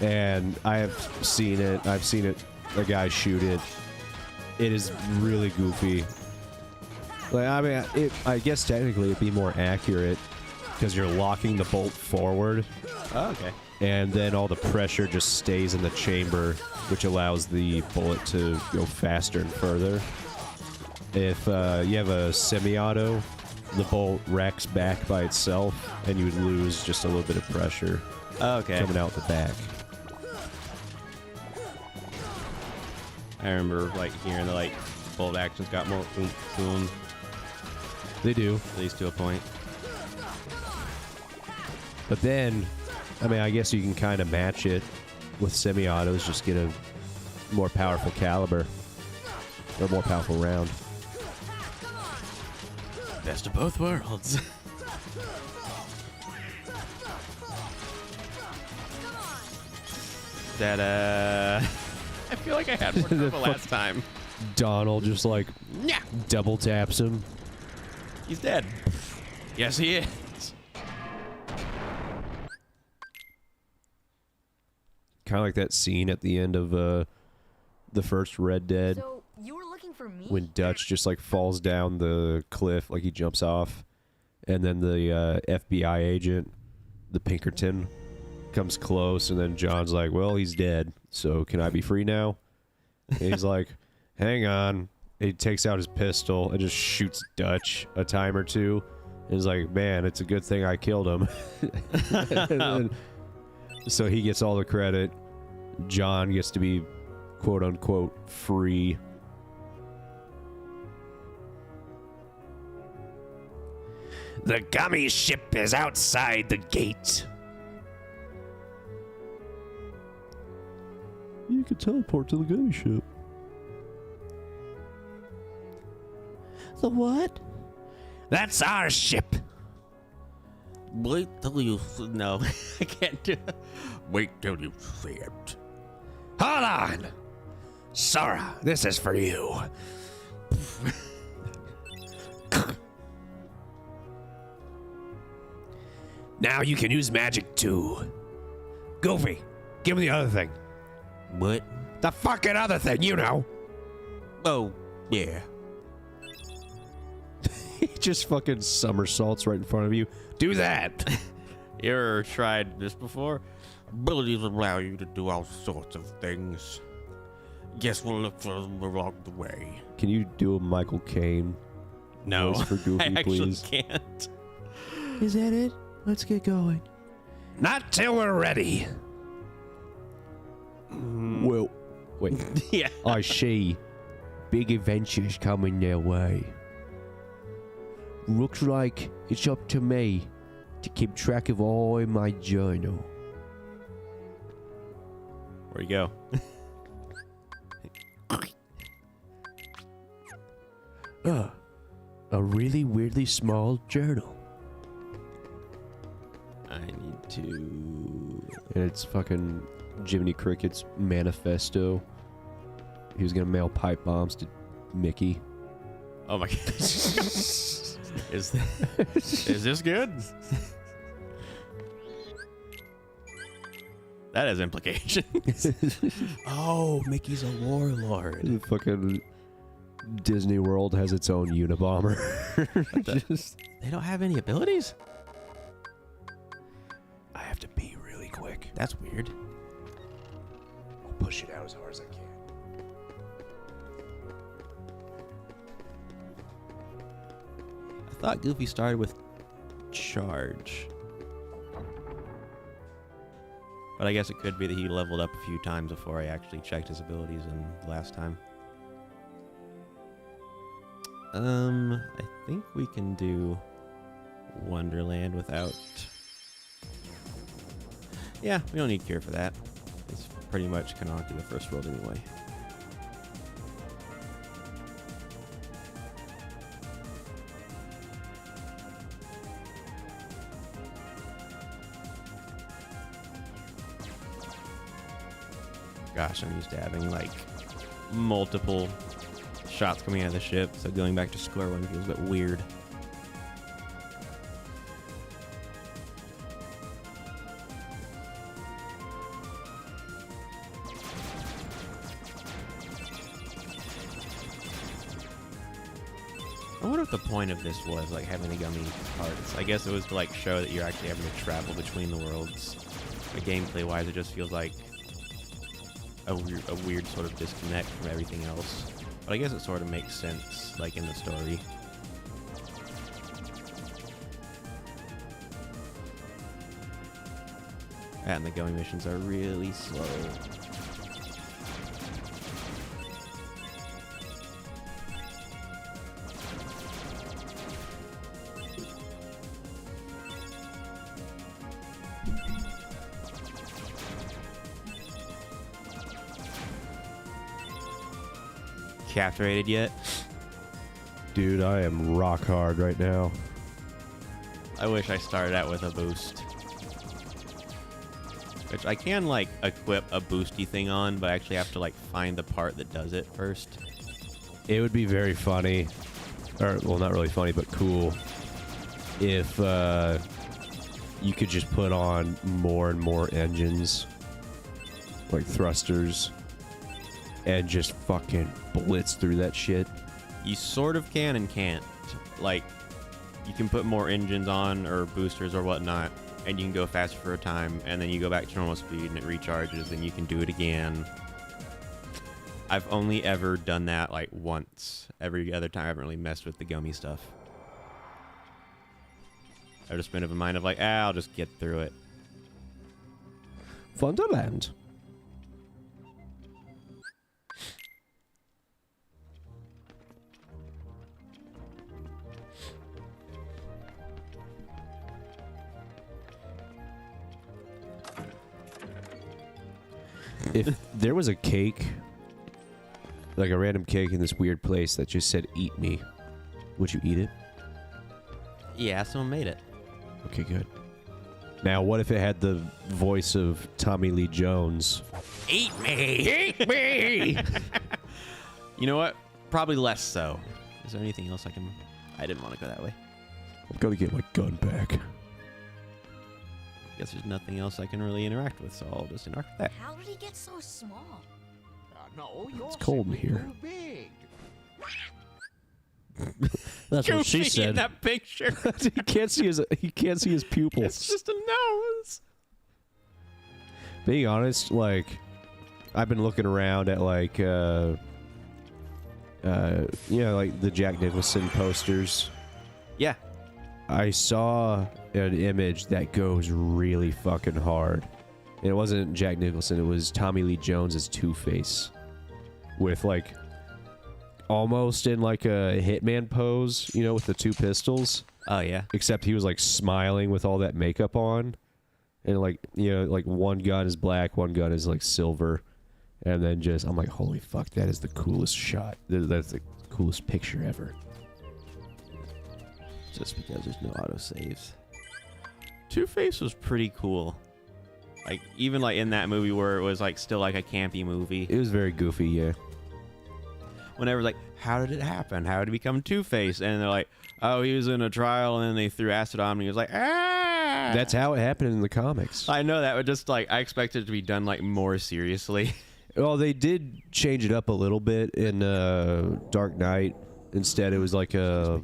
And I have seen it. I've seen it. A guy shoot it. It is really goofy. Like, I mean, I guess technically it'd be more accurate because you're locking the bolt forward. Oh, okay. And then all the pressure just stays in the chamber, which allows the bullet to go faster and further. If you have a semi-auto, the bolt racks back by itself, and you would lose just a little bit of pressure coming out the back. I remember like hearing the like bolt actions got more oomph to them. They do. At least to a point. But then, I mean, I guess you can kind of match it with semi-autos, just get a more powerful caliber. Or more powerful round. Best of both worlds. That I feel like I had more trouble last time. Donald just like double taps him. He's dead. Yes, he is. Kind of like that scene at the end of the first Red Dead. So you were looking for me? When Dutch just like falls down the cliff, like he jumps off, and then the FBI agent, the Pinkerton, comes close, and then John's like, well, he's dead, so can I be free now? And he's like, hang on. He takes out his pistol and just shoots Dutch a time or two. And he's like, man, it's a good thing I killed him. And then, so he gets all the credit. John gets to be quote unquote free. The gummy ship is outside the gate. You can teleport to the gummy ship. The what? That's our ship. Wait till you no, I can't do it. Wait till you see it. Hold on. Sora, this is for you. Now you can use magic too. Goofy, give me the other thing. What? The fucking other thing, you know. Oh, yeah. He just fucking somersaults right in front of you. Do that. You ever tried this before? Abilities allow you to do all sorts of things. Guess we'll look for them along the way. Can you do a Michael Caine voice for Goofy, I actually please? can't. Is that it? Let's get going. Not till we're ready. Well, wait. Yeah. I see. Big adventures coming their way. Looks like it's up to me to keep track of all in my journal. Where you go? A really weirdly small journal. I need to... And it's fucking Jiminy Cricket's manifesto. He was gonna mail pipe bombs to Mickey. Oh my god. Is this good? That has implications. Oh, Mickey's a warlord. The fucking Disney World has its own Unabomber. They don't have any abilities? I have to pee really quick. That's weird. I'll push it out as hard as I can. I thought Goofy started with charge. But I guess it could be that he leveled up a few times before I actually checked his abilities in the last time. I think we can do Wonderland without... Yeah, we don't need Cure for that. It's pretty much canonically the first world anyway. Gosh, I'm used to having like multiple shots coming out of the ship, so going back to square one feels a bit weird. I wonder what the point of this was, like having the gummy parts. I guess it was to like show that you're actually having to travel between the worlds. But gameplay wise, it just feels like a weird sort of disconnect from everything else. But I guess it sort of makes sense, like in the story. And the gummy missions are really slow. Captivated yet? Dude, I am rock hard right now. I wish I started out with a boost. Which I can like equip a boosty thing on, but I actually have to like find the part that does it first. It would be very funny, or well, not really funny, but cool, if you could just put on more and more engines, like thrusters, and just fucking blitz through that shit. You sort of can and can't. Like, you can put more engines on or boosters or whatnot, and you can go faster for a time, and then you go back to normal speed and it recharges, and you can do it again. I've only ever done that like once. Every other time I haven't really messed with the gummy stuff. I've just been of a mind of like, I'll just get through it. Wonderland. If there was a cake, like a random cake in this weird place that just said "Eat me," would you eat it? Yeah, someone made it. Okay, good. Now, what if it had the voice of Tommy Lee Jones? Eat me! Eat me! You know what? Probably less so. Is there anything else I can... I didn't want to go that way. I'm gonna get my gun back. Guess there's nothing else I can really interact with, so I'll just interact with that. How did he get so small? No, you're It's cold in simply here. too big. That's what she Goofy in said. that picture. He can't see his pupils. It's just a nose. Being honest, like, I've been looking around at like, you know, like the Jack Nicholson posters. Yeah. I saw an image that goes really fucking hard. And it wasn't Jack Nicholson, it was Tommy Lee Jones as Two-Face. With like, almost in like a hitman pose, you know, with the two pistols. Oh, yeah. Except he was like smiling with all that makeup on. And like, you know, like one gun is black, one gun is like silver. And then just, I'm like, holy fuck, that is the coolest shot. That's the coolest picture ever. Just because there's no autosaves. Two-Face was pretty cool. Like, even like in that movie where it was like still like a campy movie. It was very goofy, yeah. Whenever like, how did it happen? How did he become Two-Face? And they're like, oh, he was in a trial and then they threw acid on him and he was like, ah! That's how it happened in the comics. I know that, but just like, I expected it to be done like more seriously. Well, they did change it up a little bit in Dark Knight. Instead, it was like a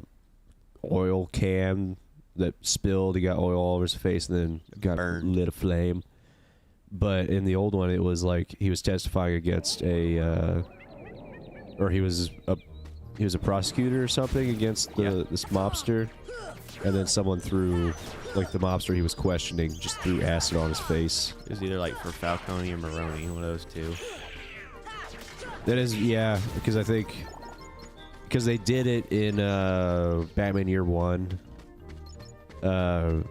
oil can that spilled. He got oil all over his face and then got Burned. lit aflame. But in the old one, it was like he was testifying against a, or he was a prosecutor or something against this mobster, and then someone threw, like the mobster he was questioning, just threw acid on his face. It was either like for Falcone or Maroni, one of those two. That is, yeah, because I think because they did it in Batman Year One, and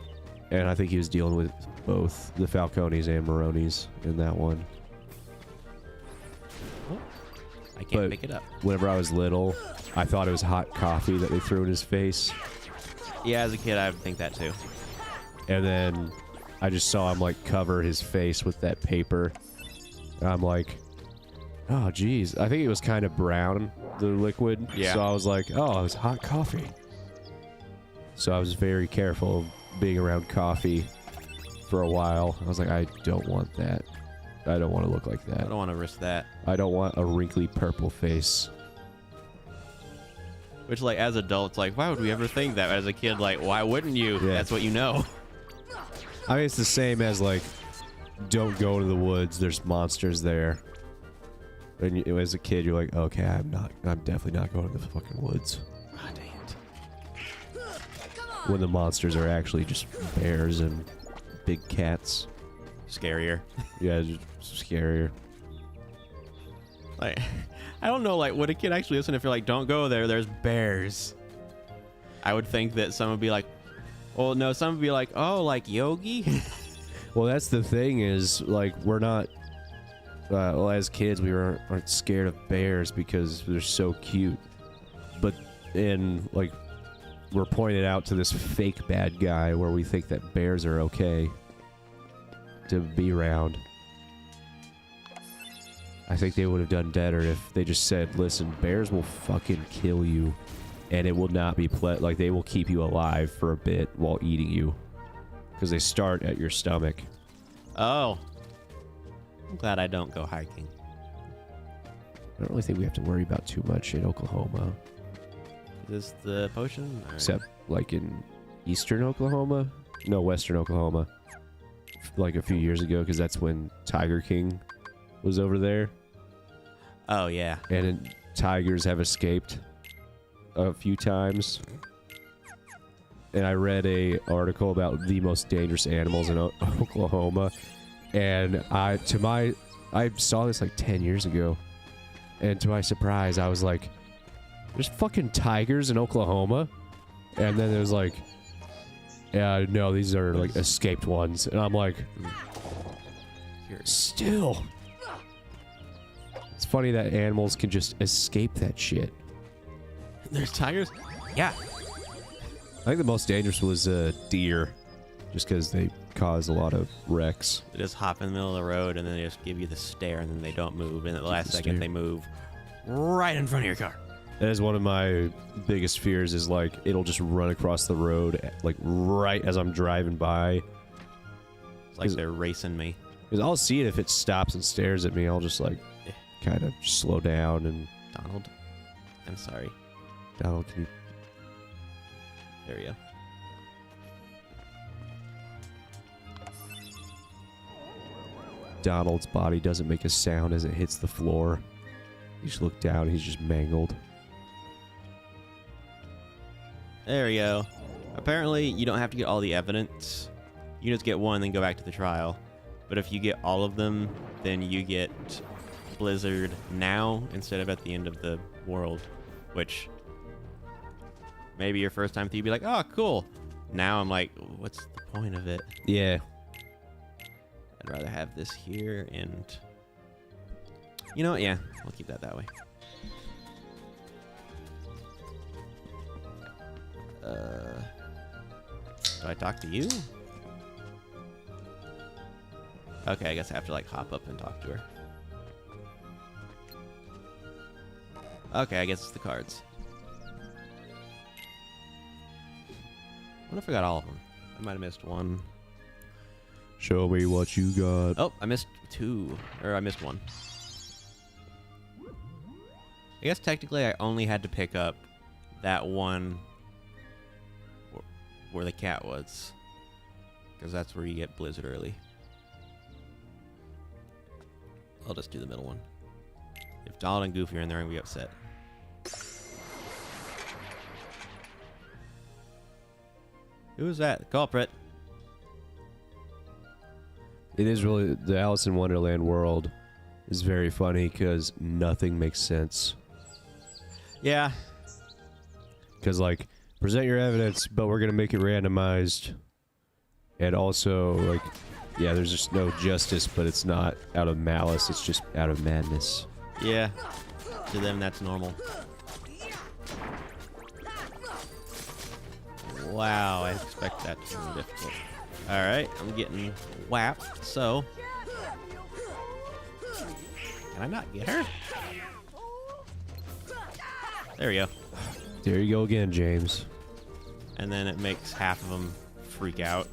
I think he was dealing with both the Falcones and Maronis in that one. I can't pick it up. Whenever I was little, I thought it was hot coffee that they threw in his face. Yeah, as a kid, I would think that too. And then I just saw him like cover his face with that paper. And I'm like, oh geez. I think it was kind of brown, the liquid. Yeah. So I was like, oh, it was hot coffee. So I was very careful of being around coffee for a while. I was like, I don't want that. I don't want to look like I that. don't want to risk that. I don't want a wrinkly purple face. Which, like, as adults, like, why would we ever think that? As a kid, like, why wouldn't you? Yeah. That's what you know. I mean, it's the same as like, don't go to the woods. There's monsters there. And you, as a kid, you're like, okay, I'm definitely not going to the fucking woods. Ah, dang it. When the monsters are actually just bears and big cats. Scarier. Yeah, it's just scarier. Like, I don't know, like, would a kid actually listen if you're like, don't go there, there's bears? I would think that some would be like, well, no, some would be like, oh, like Yogi? Well, that's the thing is, like, we're not, well, as kids, we aren't scared of bears because they're so cute. But like, we're pointed out to this fake bad guy where we think that bears are okay to be around. I think they would have done better if they just said, listen, bears will fucking kill you, and it will not be like, they will keep you alive for a bit while eating you. Because they start at your stomach. Oh. I'm glad I don't go hiking. I don't really think we have to worry about too much in Oklahoma. Is this the potion? Or- Except, like, in eastern Oklahoma? No, western Oklahoma. Like, a few years ago, because that's when Tiger King was over there. Oh, yeah. And tigers have escaped a few times. And I read a article about the most dangerous animals in Oklahoma. And I saw this like 10 years ago. And to my surprise, I was like, there's fucking tigers in Oklahoma? And then it was like, yeah, no, these are like escaped ones. And I'm like, still. It's funny that animals can just escape that shit. There's tigers? Yeah. I think the most dangerous was deer, just because they cause a lot of wrecks. They just hop in the middle of the road and then they just give you the stare and then they don't move. And at the last the second stare. they move right in front of your car. That is one of my biggest fears, is like it'll just run across the road like right as I'm driving by. It's like they're racing me. Because I'll see it if it stops and stares at me. I'll just like kind of slow down and... Donald, I'm sorry. Donald, can you... There we go. Donald's body doesn't make a sound as it hits the floor. You just look down, he's just mangled. There we go. Apparently, you don't have to get all the evidence. You just get one, then go back to the trial. But if you get all of them, then you get Blizzard now instead of at the end of the world. Which, maybe your first time through, you'd be like, oh, cool. Now I'm like, what's the point of it? Yeah. I'd rather have this here and... You know what? Yeah, I'll keep that way. Do I talk to you? Okay, I guess I have to like hop up and talk to her. Okay, I guess it's the cards. I wonder if I got all of them. I might have missed one. Show me what you got. Oh, I missed two. Or I missed one. I guess technically I only had to pick up that one where the cat was. Because that's where you get Blizzard early. I'll just do the middle one. If Donald and Goofy are in there, I'm going to be upset. Who is that? The culprit. It is really, the Alice in Wonderland world is very funny because nothing makes sense. Yeah. Because, like, present your evidence, but we're going to make it randomized. And also, like, yeah, there's just no justice, but it's not out of malice, it's just out of madness. Yeah. To them, that's normal. Wow, I expect that to be more difficult. Alright, I'm getting whapped, so... Can I not get her? There we go. There you go again, James. And then it makes half of them freak out.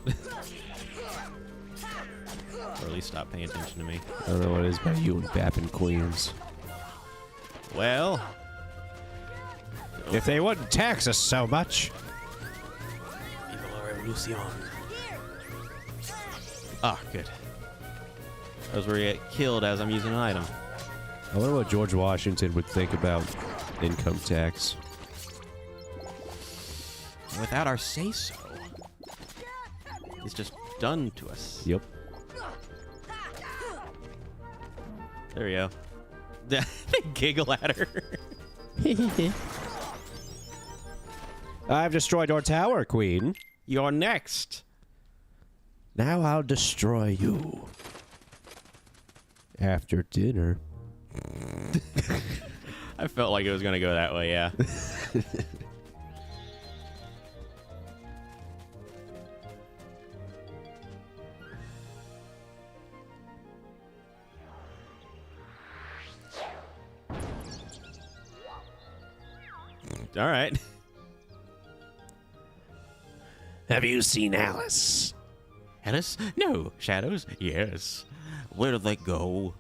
Or at least stop paying attention to me. I don't know what it is about you and Bappin' Queens. Well... If they wouldn't tax us so much. Viva la revolution. Ah, good. Those where you get killed as I'm using an item. I wonder what George Washington would think about income tax. Without our say-so. It's just done to us. Yep. There we go. They giggle at her. I've destroyed your tower, Queen. You're next. Now I'll destroy you. After dinner. I felt like it was going to go that way, yeah. All right. Have you seen Alice? Alice? No. Shadows? Yes. Where do they go?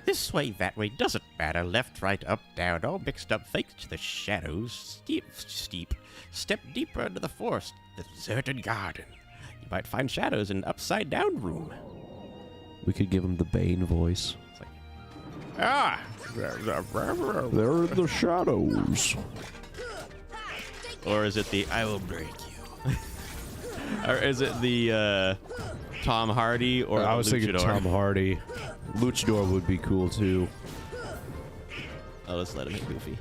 This way, that way, doesn't matter. Left, right, up, down, all mixed up thanks to the shadows. Steep. Step deeper into the forest, the deserted garden. You might find shadows in an upside-down room. We could give him the Bane voice. It's like, ah! They're in the shadows. Or is it the I will break you? Or is it the Tom Hardy or I was thinking Luchador? Tom Hardy. Luchador would be cool too. Oh, let's let him hit Goofy.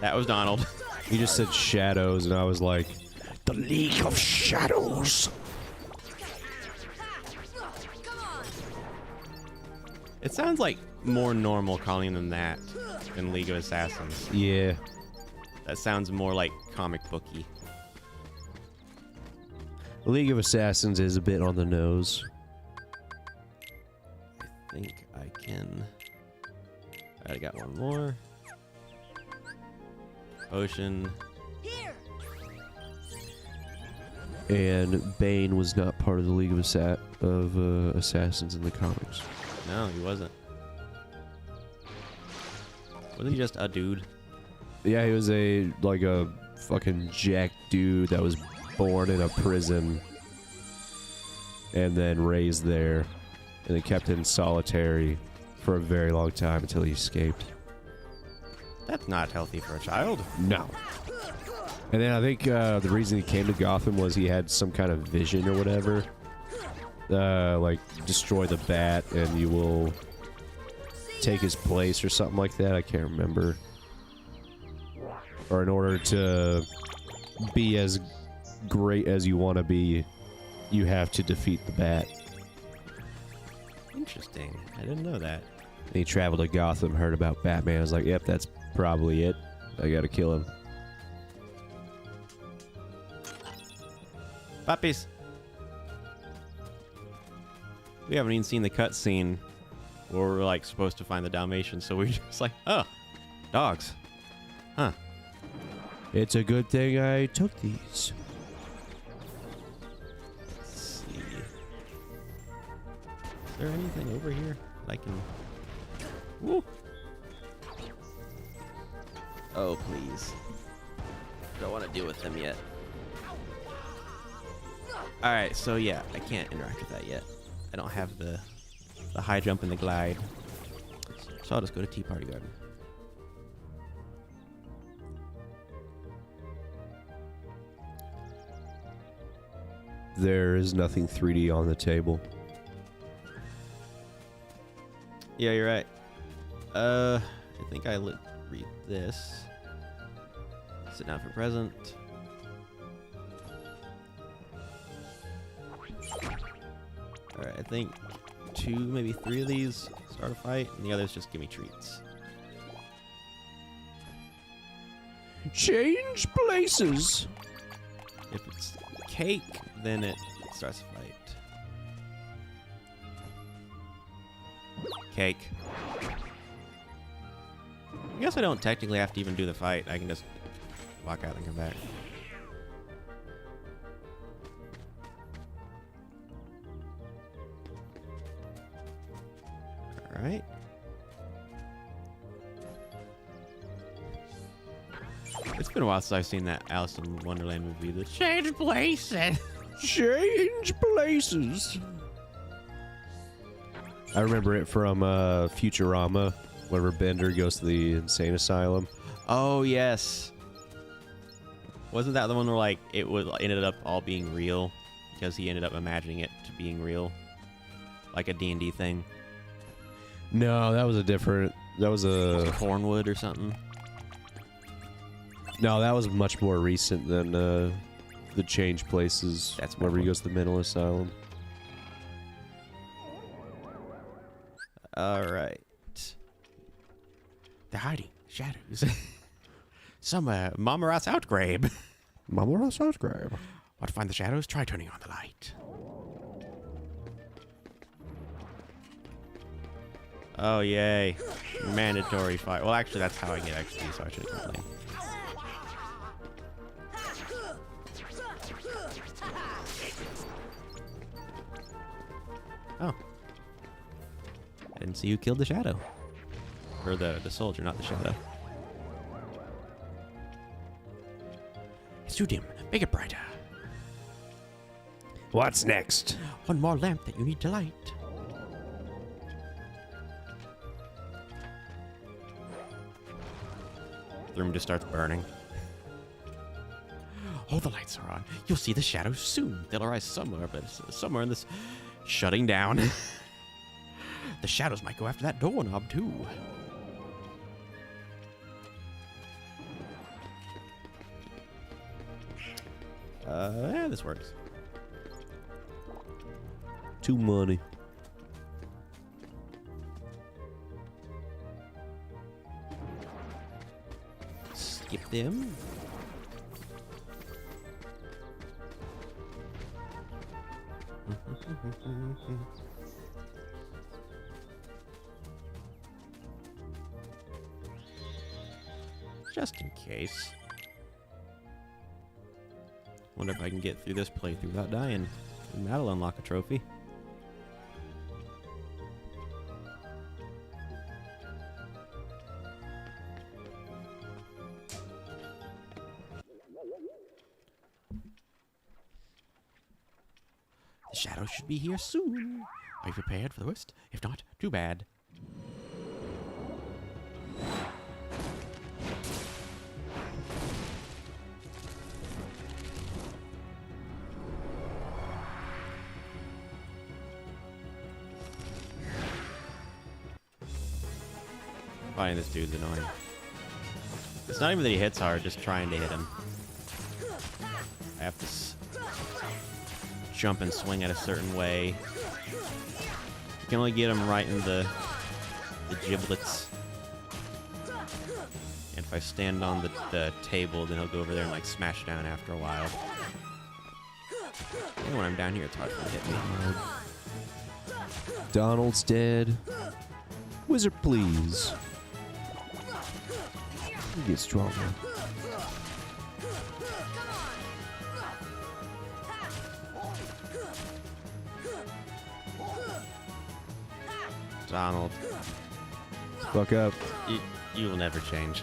That was Donald. He just said shadows, and I was like, the League of Shadows. It sounds like more normal calling them that than League of Assassins. Yeah. That sounds more like comic booky. League of Assassins is a bit on the nose. I think I can... I got one more. Potion. And Bane was not part of the League of Assassins in the comics. No, he wasn't. Wasn't he just a dude? Yeah, he was a fucking jack dude that was born in a prison and then raised there and then kept in solitary for a very long time until he escaped. That's not healthy for a child. No. And then I think the reason he came to Gotham was he had some kind of vision or whatever. Like, destroy the bat and you will take his place or something like that. I can't remember. Or in order to be as great as you want to be, you have to defeat the bat. Interesting. I didn't know that. And he traveled to Gotham, heard about Batman. I was like, yep, that's probably it. I gotta kill him. Puppies. We haven't even seen the cutscene where we're like supposed to find the Dalmatians, so we're just like, oh, dogs. Huh. It's a good thing I took these. Let's see. Is there anything over here that I can... Woo. Oh, please. Don't want to deal with them yet. Alright, so yeah, I can't interact with that yet. I don't have the high jump and the glide. So I'll just go to Tea Party Garden. There is nothing 3D on the table. Yeah, you're right. I think I read this. Sit down for present. Alright, I think 2, maybe 3 of these start a fight, and the others just give me treats. Change places. If it's cake, then it starts a fight. Cake. I guess I don't technically have to even do the fight. I can just walk out and come back. Alright. It's been a while since I've seen that Alice in Wonderland movie. The change places. Change places. I remember it from Futurama, whenever Bender goes to the insane asylum. Oh yes. Wasn't that the one where like it ended up all being real because he ended up imagining it to being real, like a D&D thing? No, that was a different. That was a Cornwood or something. No, that was much more recent than the change places. That's whenever he more- goes to the mental asylum. All right. They're hiding. Shadows. Somewhere. Mama Ross outgrave. Mama Ross subscribe. Want to find the shadows? Try turning on the light. Oh, yay. Mandatory fight. Well, actually, that's how I get XP, so I should have played. Oh. I didn't see who killed the shadow. Or the soldier, not the shadow. It's too dim. Make it brighter. What's next? One more lamp that you need to light. The room just starts burning. All the lights are on. You'll see the shadows soon. They'll arise somewhere, but somewhere in this... Shutting down. The shadows might go after that doorknob, too. Yeah, this works. Too money. Skip them. Just in case. Wonder if I can get through this playthrough without dying. And that'll unlock a trophy. The shadows should be here soon. Are you prepared for the worst? If not, too bad. Finding this dude's annoying. It's not even that he hits hard, just trying to hit him. I have to jump and swing it a certain way. You can only get him right in the giblets. And if I stand on the table, then he'll go over there and like smash down after a while. And when I'm down here, it's hard for him to hit me. Donald's dead. Wizard, please. You get stronger. Donald, Fuck up. you will never change.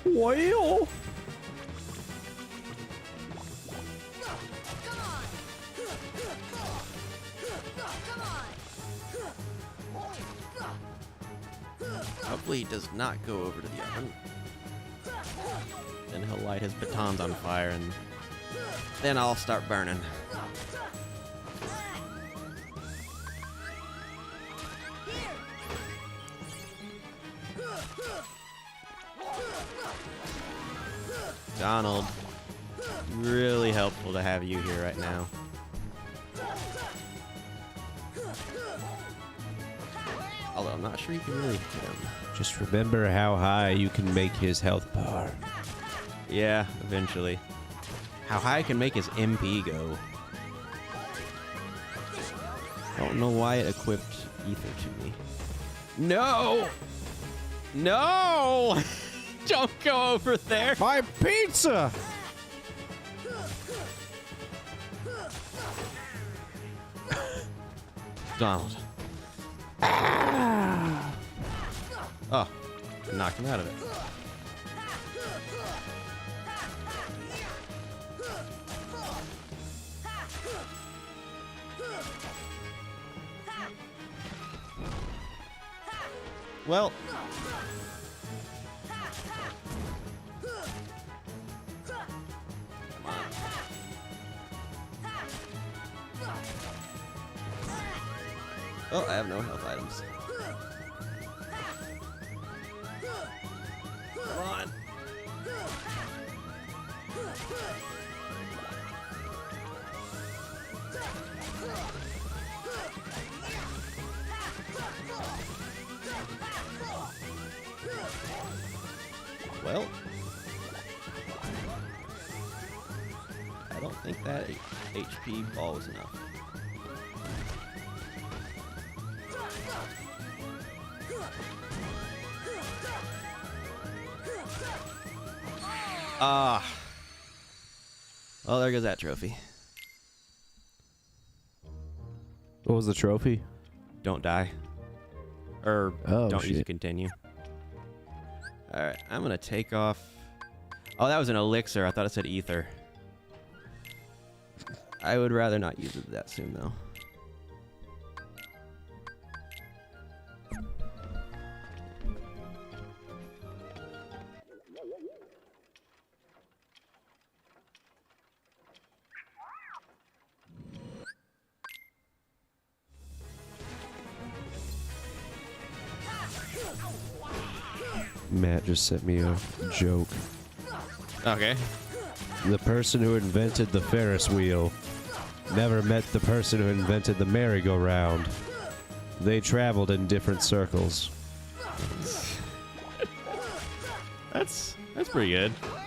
Well. Hopefully he does not go over to the oven. Then he'll light his batons on fire and then I'll start burning. Donald, really helpful to have you here right now. Although I'm not sure you can really hit him. Just remember how high you can make his health bar. Yeah, eventually. How high I can make his MP go. I don't know why it equipped Ether to me. No! No! Don't go over there! My pizza! Donald. Oh, knocked him out of it. Well. Come on. Oh, I have no health items. Come on. Well, I don't think that HP ball is enough. Ah. Well, there goes that trophy. What was the trophy? Don't die. Or Oh, don't use shit. it continue. Alright, I'm gonna take off. Oh, that was an elixir. I thought it said ether. I would rather not use it that soon, though. Matt just sent me a joke. Okay. The person who invented the Ferris wheel never met the person who invented the merry-go-round. They traveled in different circles. That's pretty good. I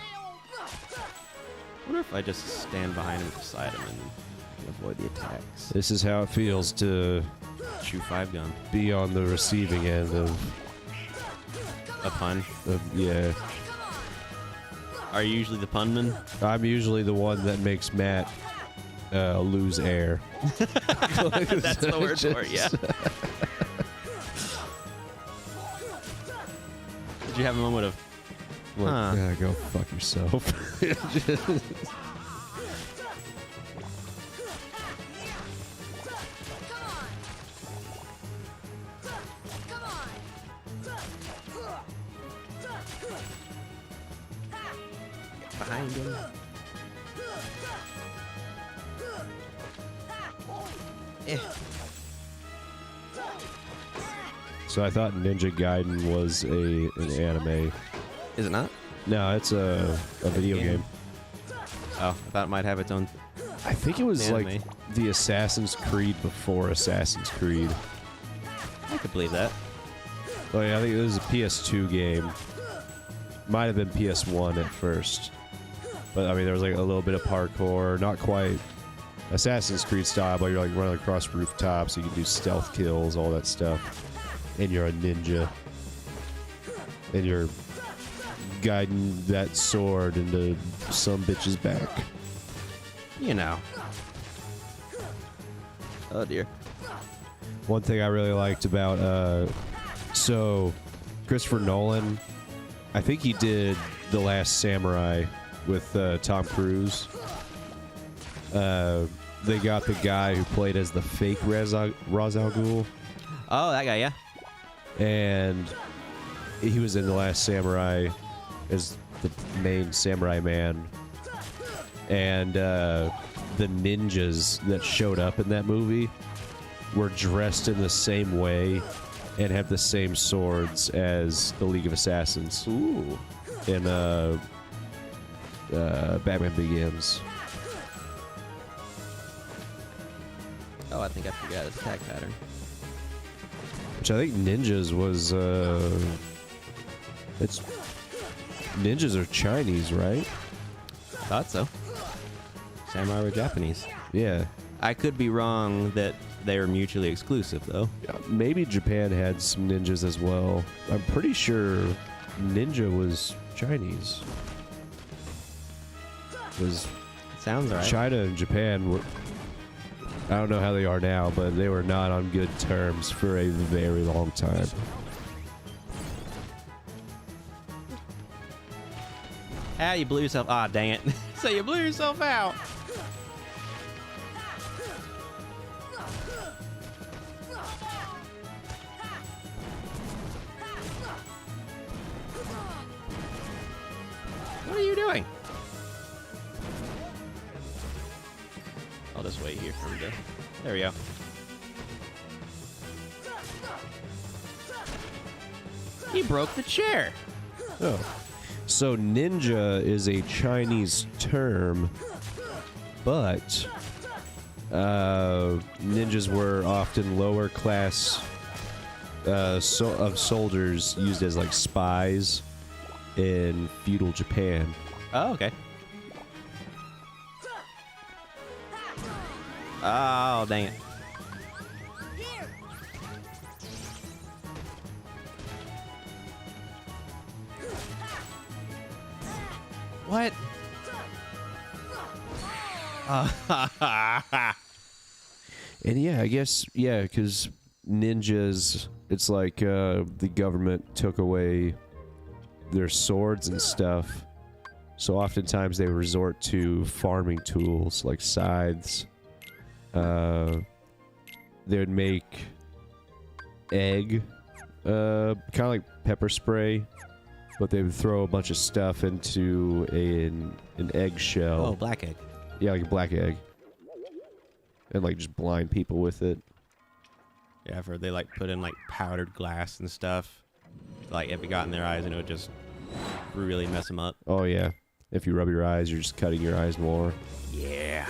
wonder if I just stand behind him beside him and I can avoid the attacks. This is how it feels to Shoot 5 gun. be on the receiving end of A pun. yeah. Are you usually the punman? I'm usually the one that makes Matt lose air. That's the word for it, yeah. Did you have a moment of, Like, huh? yeah, go fuck yourself. Behind him? Eh. So I thought Ninja Gaiden was an anime. Is it not? No, it's a video game. Oh, I thought it might have its own. I think it was Anime. like the Assassin's Creed before Assassin's Creed. I could believe that. Oh yeah, I think it was a PS2 game. Might have been PS1 at first. But I mean, there was like a little bit of parkour, not quite Assassin's Creed style, but you're like running across rooftops. You can do stealth kills, all that stuff, and you're a ninja, and you're guiding that sword into some bitch's back. You know. Oh dear. One thing I really liked about so Christopher Nolan, I think he did The Last Samurai with Tom Cruise. They got the guy who played as the fake Ra's al Ghul, Oh, that guy, yeah. and he was in The Last Samurai as the main samurai man. And the ninjas that showed up in that movie were dressed in the same way and have the same swords as the League of Assassins. Ooh. In Batman Begins. Oh, I think I forgot his attack pattern. Which I think ninjas was it's ninjas are Chinese, right? Thought so. Samurai were Japanese. Yeah. I could be wrong that they are mutually exclusive, though. Maybe Japan had some ninjas as well. I'm pretty sure ninja was Chinese. Was Sounds right. China and Japan were, I don't know how they are now, but they were not on good terms for a very long time. Ah, you blew yourself. Ah, dang it. So you blew yourself out. What are you doing? I'll just wait here for him to... There we go. He broke the chair. Oh. So ninja is a Chinese term, but ninjas were often lower class of soldiers used as like spies in feudal Japan. Oh, okay. Oh, dang it. What? And yeah, I guess, yeah, because ninjas, it's like the government took away their swords and stuff. So oftentimes they resort to farming tools like scythes. They would make egg, kind of like pepper spray, but they would throw a bunch of stuff into an eggshell. Oh, black egg. Yeah, like a black egg. And like just blind people with it. Yeah, I've heard they like put in like powdered glass and stuff. Like if it got in their eyes and it would just really mess them up. Oh yeah. If you rub your eyes, you're just cutting your eyes more. Yeah.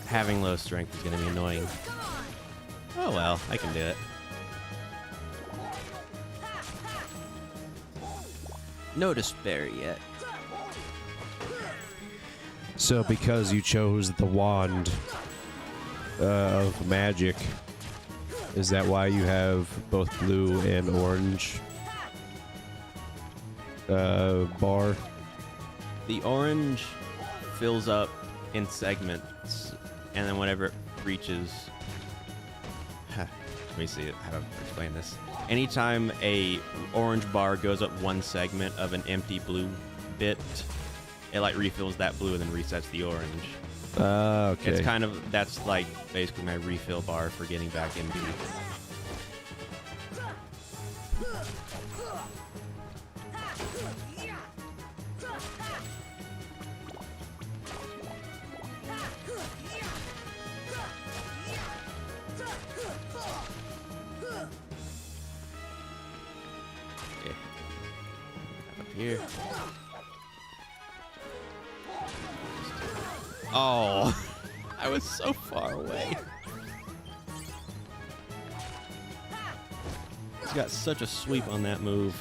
Having low strength is going to be annoying. Oh well, I can do it. No despair yet. So because you chose the wand of magic, is that why you have both blue and orange bar? The orange fills up in segments, and then whenever it reaches... Let me see how to explain this. Anytime a orange bar goes up one segment of an empty blue bit, it like refills that blue and then resets the orange. Okay. It's kind of, that's like basically my refill bar for getting back into. Here. Oh, I was so far away. He's got such a sweep on that move.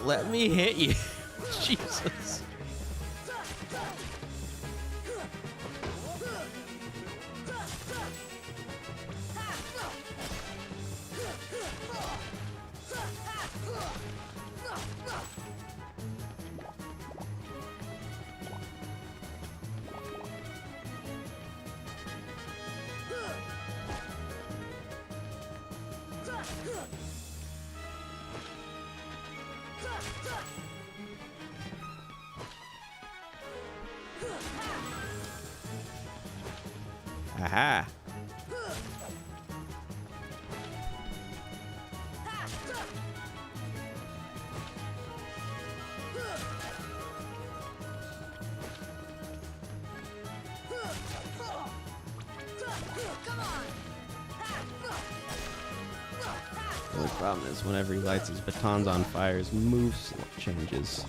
Let me hit you. Jesus. Aha. The only problem is whenever he lights his batons on fire, his move changes.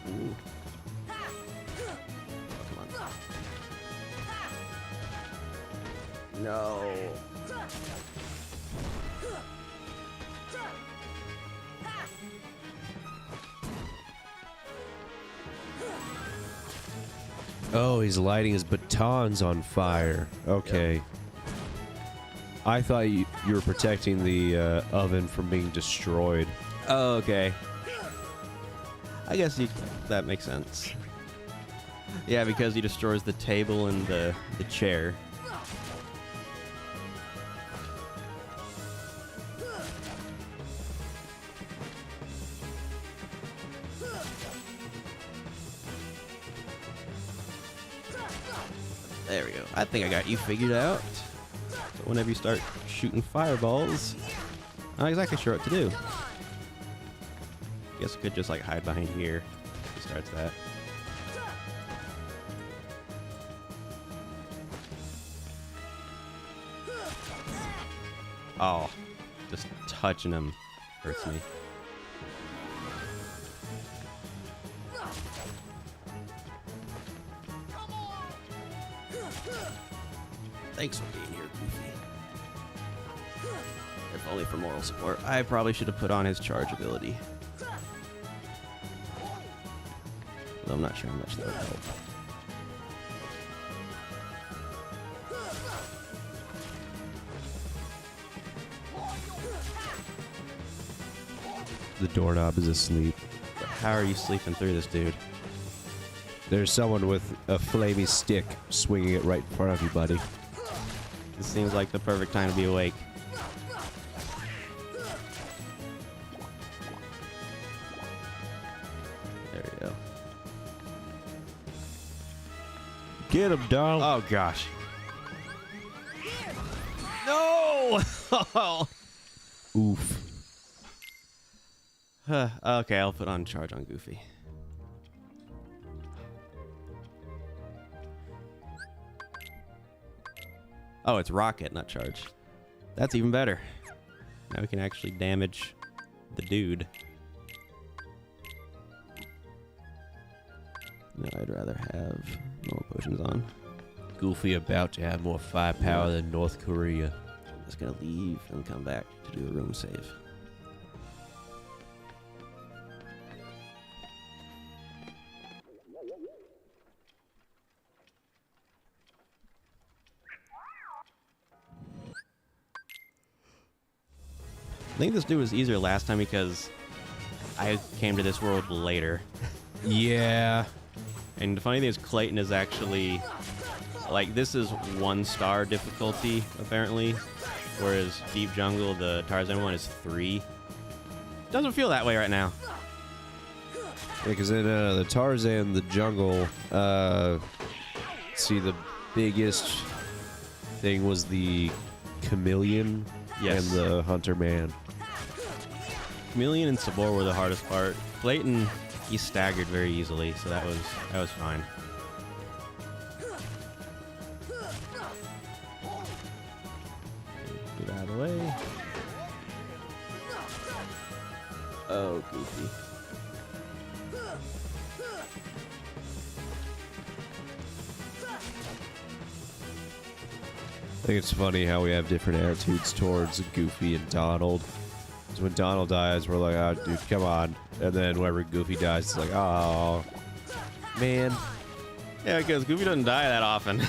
Ooh. Come on. No. Oh, he's lighting his batons on fire. Okay. Yep. I thought you were protecting the oven from being destroyed. Oh, okay. I guess that makes sense. Yeah, because he destroys the table and the chair. There we go. I think I got you figured out. So whenever you start shooting fireballs, I'm not exactly sure what to do. Guess I could just like hide behind here. He starts that. Oh, just touching him hurts me. Thanks for being here, Goofy. If only for moral support. I probably should have put on his charge ability. Though I'm not sure how much that would help. The doorknob is asleep. But how are you sleeping through this, dude? There's someone with a flamey stick swinging it right in front of you, buddy. This seems like the perfect time to be awake. There we go. Get him, dog. Oh, gosh. No! Oof. Okay, I'll put on charge on Goofy. Oh, it's rocket, not charge. That's even better. Now we can actually damage the dude. No, I'd rather have more potions on. Goofy about to have more firepower than North Korea. I'm just gonna leave and come back to do a room save. I think this dude was easier last time because I came to this world later. Yeah. And the funny thing is, Clayton is actually, like, this is 1-star difficulty, apparently. Whereas Deep Jungle, the Tarzan one, is 3. Doesn't feel that way right now. Yeah, because in the Tarzan, the jungle, see, the biggest thing was the chameleon Yes. and the hunter man. Chameleon and Sabor were the hardest part. Clayton, he staggered very easily, so that was fine. Get out of the way. Oh, Goofy. I think it's funny how we have different attitudes towards Goofy and Donald. Because when Donald dies, we're like, oh, dude, come on. And then whenever Goofy dies, it's like, oh, man. Yeah, because Goofy doesn't die that often.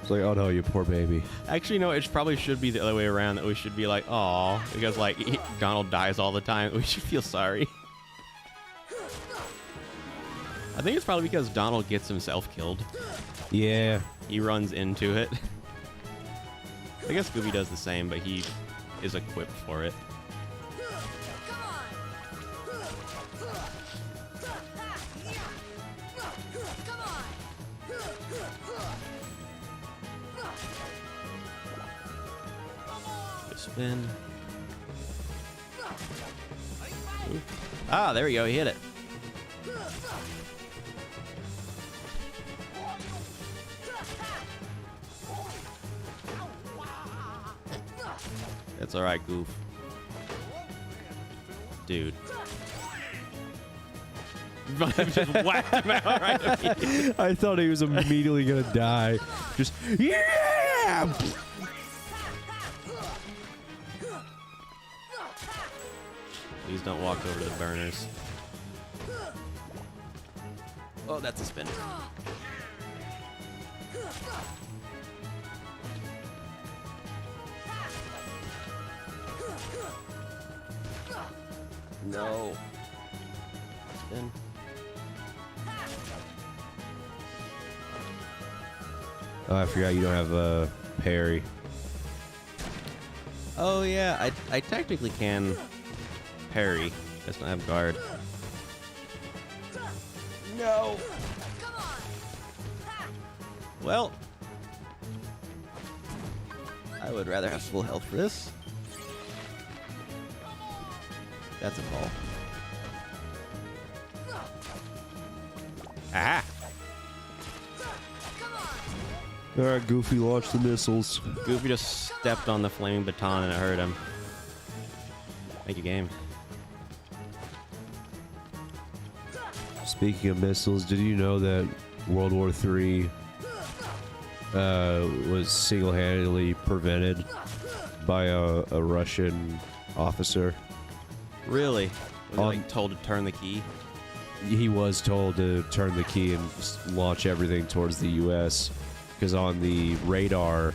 It's like, oh no, you poor baby. Actually, no, it probably should be the other way around. That we should be like, aw, because like Donald dies all the time. We should feel sorry. I think it's probably because Donald gets himself killed. Yeah. He runs into it. I guess Goofy does the same, but he is equipped for it. Spin. Ooh. Ah, there we go. He hit it. That's all right, Goof. Dude. Just whacked him out right immediately. I thought he was immediately gonna die. Just, yeah! Please don't walk over to the burners. Oh, that's a spin. No. Spin. Oh, I forgot you don't have parry. Oh yeah, I technically can parry. Just don't have guard. No. Well, I would rather have full health for this. That's a ball. Aha! Alright, Goofy, launch the missiles. Goofy just stepped on the flaming baton and it hurt him. Thank you, game. Speaking of missiles, did you know that World War III was single-handedly prevented by a Russian officer? Really? Was he On- like told to turn the key? He was told to turn the key and launch everything towards the U.S. because on the radar,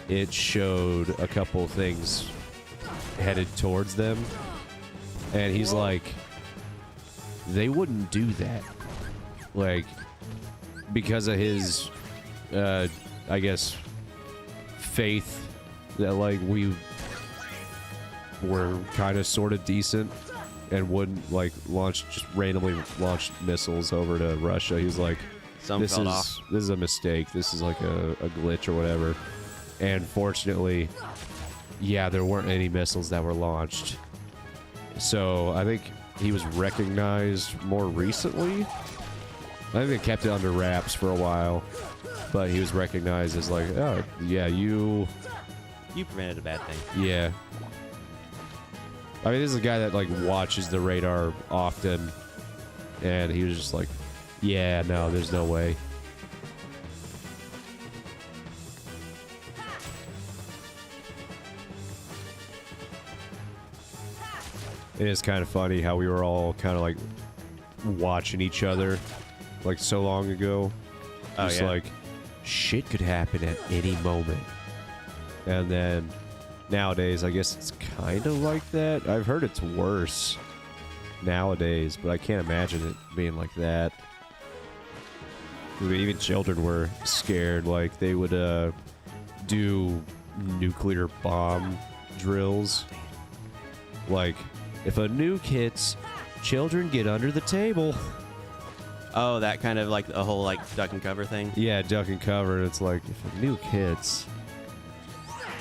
it showed a couple things headed towards them. And he's like, they wouldn't do that. Like, because of his, I guess, faith that, like, we were kind of sort of decent and wouldn't, like, just randomly launch missiles over to Russia. He's like, Some fell off. this is a mistake. This is like a glitch or whatever. And fortunately, yeah, there weren't any missiles that were launched. So I think he was recognized more recently. I think they kept it under wraps for a while, but he was recognized as like, oh, yeah, you prevented a bad thing. yeah. I mean, this is a guy that, like, watches the radar often, and he was just like, yeah, no, there's no way. It is kind of funny how we were all kind of, like, watching each other, like, so long ago. Oh, Just yeah. like, shit could happen at any moment. And then nowadays, I guess it's kind of like that. I've heard it's worse nowadays, but I can't imagine it being like that. I mean, even children were scared. Like, they would do nuclear bomb drills. Like, if a nuke hits, children get under the table. Oh, that kind of like a whole like duck and cover thing. Yeah, duck and cover. It's like, if a nuke hits...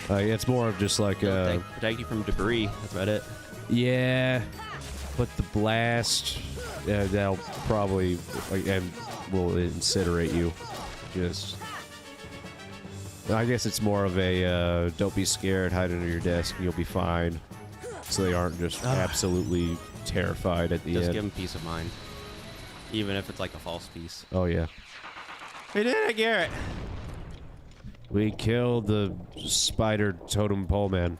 it's more of just like Protect you from debris. That's about it. yeah, but the blast that'll probably like and will incinerate you. Just, I guess it's more of a don't be scared, hide under your desk, and you'll be fine. So they aren't just absolutely terrified at the Just end. give them peace of mind, even if it's like a false peace. Oh yeah. We did it, Garrett. We killed the spider totem pole man.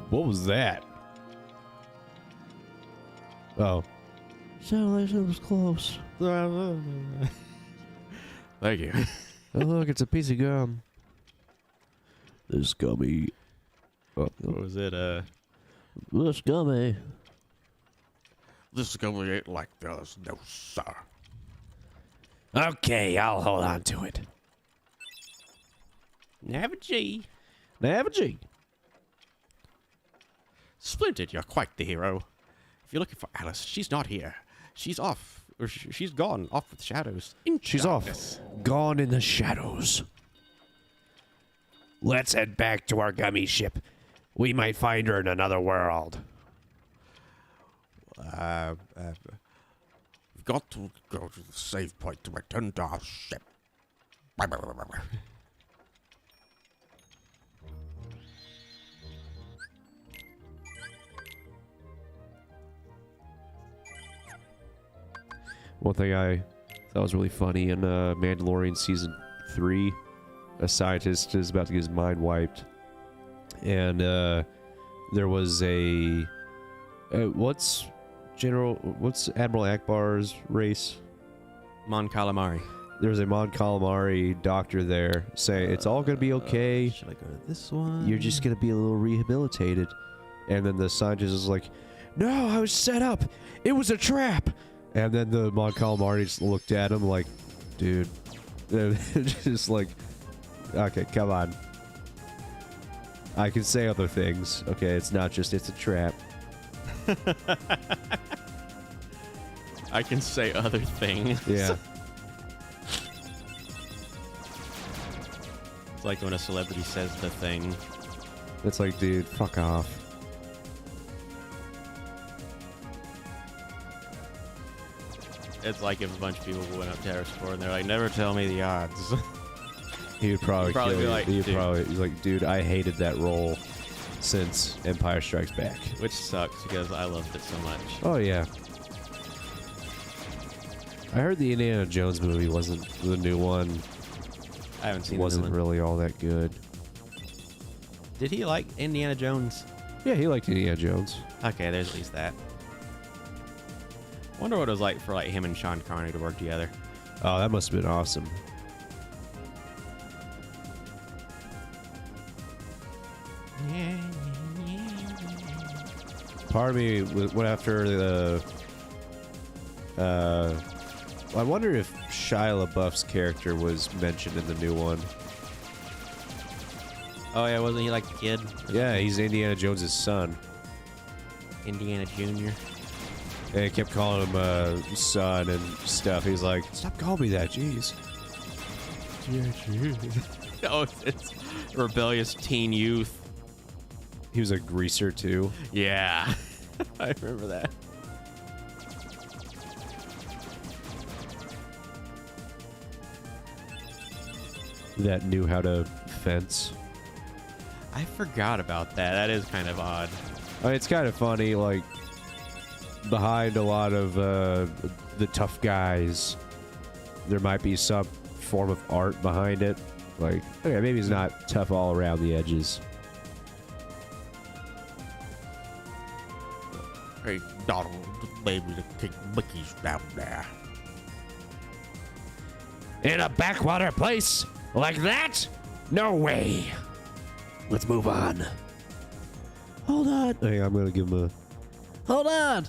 What was that? Oh. Sounded like it was close. Thank you. Oh, look, it's a piece of gum. This gummy. Oh, What was it? this gummy. This gummy ain't like this, no sir. Okay, I'll hold on to it. Navigee. Navigee. Splendid, you're quite the hero. If you're looking for Alice, she's not here. She's off. Or she's gone. Off with shadows. In She's darkness. off. Gone in the shadows. Let's head back to our gummy ship. We might find her in another world. We've got to go to the save point to return to our ship. One thing I thought was really funny in Mandalorian Season 3, a scientist is about to get his mind wiped. And there was a... what's Admiral Akbar's race? Mon Calamari. There was a Mon Calamari doctor there saying, it's all going to be okay. Should I go to this one? You're just going to be a little rehabilitated. And then the scientist is like, no, I was set up. It was a trap. And then the Mon Calamari just looked at him like, dude. Just like, okay, come on. I can say other things. Okay, it's not just, it's a trap. I can say other things. Yeah. It's like when a celebrity says the thing. It's like, dude, fuck off. It's like if a bunch of people went up to Harris Ford and they're like, never tell me the odds. He would probably, He'd probably kill be you. like, He'd dude. probably, he's like, dude, I hated that role since Empire Strikes Back. Which sucks because I loved it so much. Oh, yeah. I heard the Indiana Jones movie wasn't the new one. I haven't seen Wasn't the new one. really all that good. Did he like Indiana Jones? Yeah, he liked Indiana Jones. Okay, there's at least that. Wonder what it was like for like him and Sean Connery to work together. Oh, that must have been awesome. Part of me went after the... I wonder if Shia LaBeouf's character was mentioned in the new one. Oh yeah, wasn't he like the kid? Yeah, he's Indiana Jones' son. Indiana Jr. And he kept calling him son and stuff. He's like, stop calling me that, jeez. Oh, it's rebellious teen youth. He was a greaser, too. Yeah. I remember that. That knew how to fence. I forgot about that. That is kind of odd. I mean, it's kind of funny, like, behind a lot of the tough guys, there might be some form of art behind it. Like, okay, maybe he's not tough all around the edges. Hey, Donald, baby, the King Mickey's down there. In a backwater place like that? No way. Let's move on. Hold on. Hey, I'm gonna give him a... Hold on.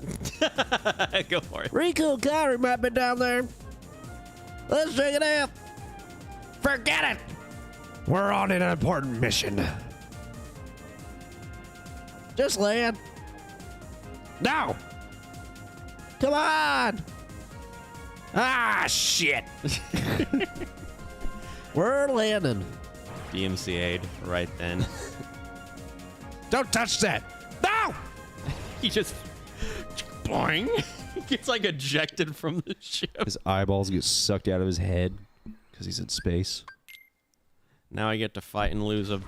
Go for it. Rico Kyrie might be down there. Let's check it out. Forget it. We're on an important mission. Just land. No. Come on. Ah, shit. We're landing. DMCA'd right then. Don't touch that. No. He just boing. He gets like ejected from the ship. His eyeballs get sucked out of his head because he's in space. Now I get to fight and lose a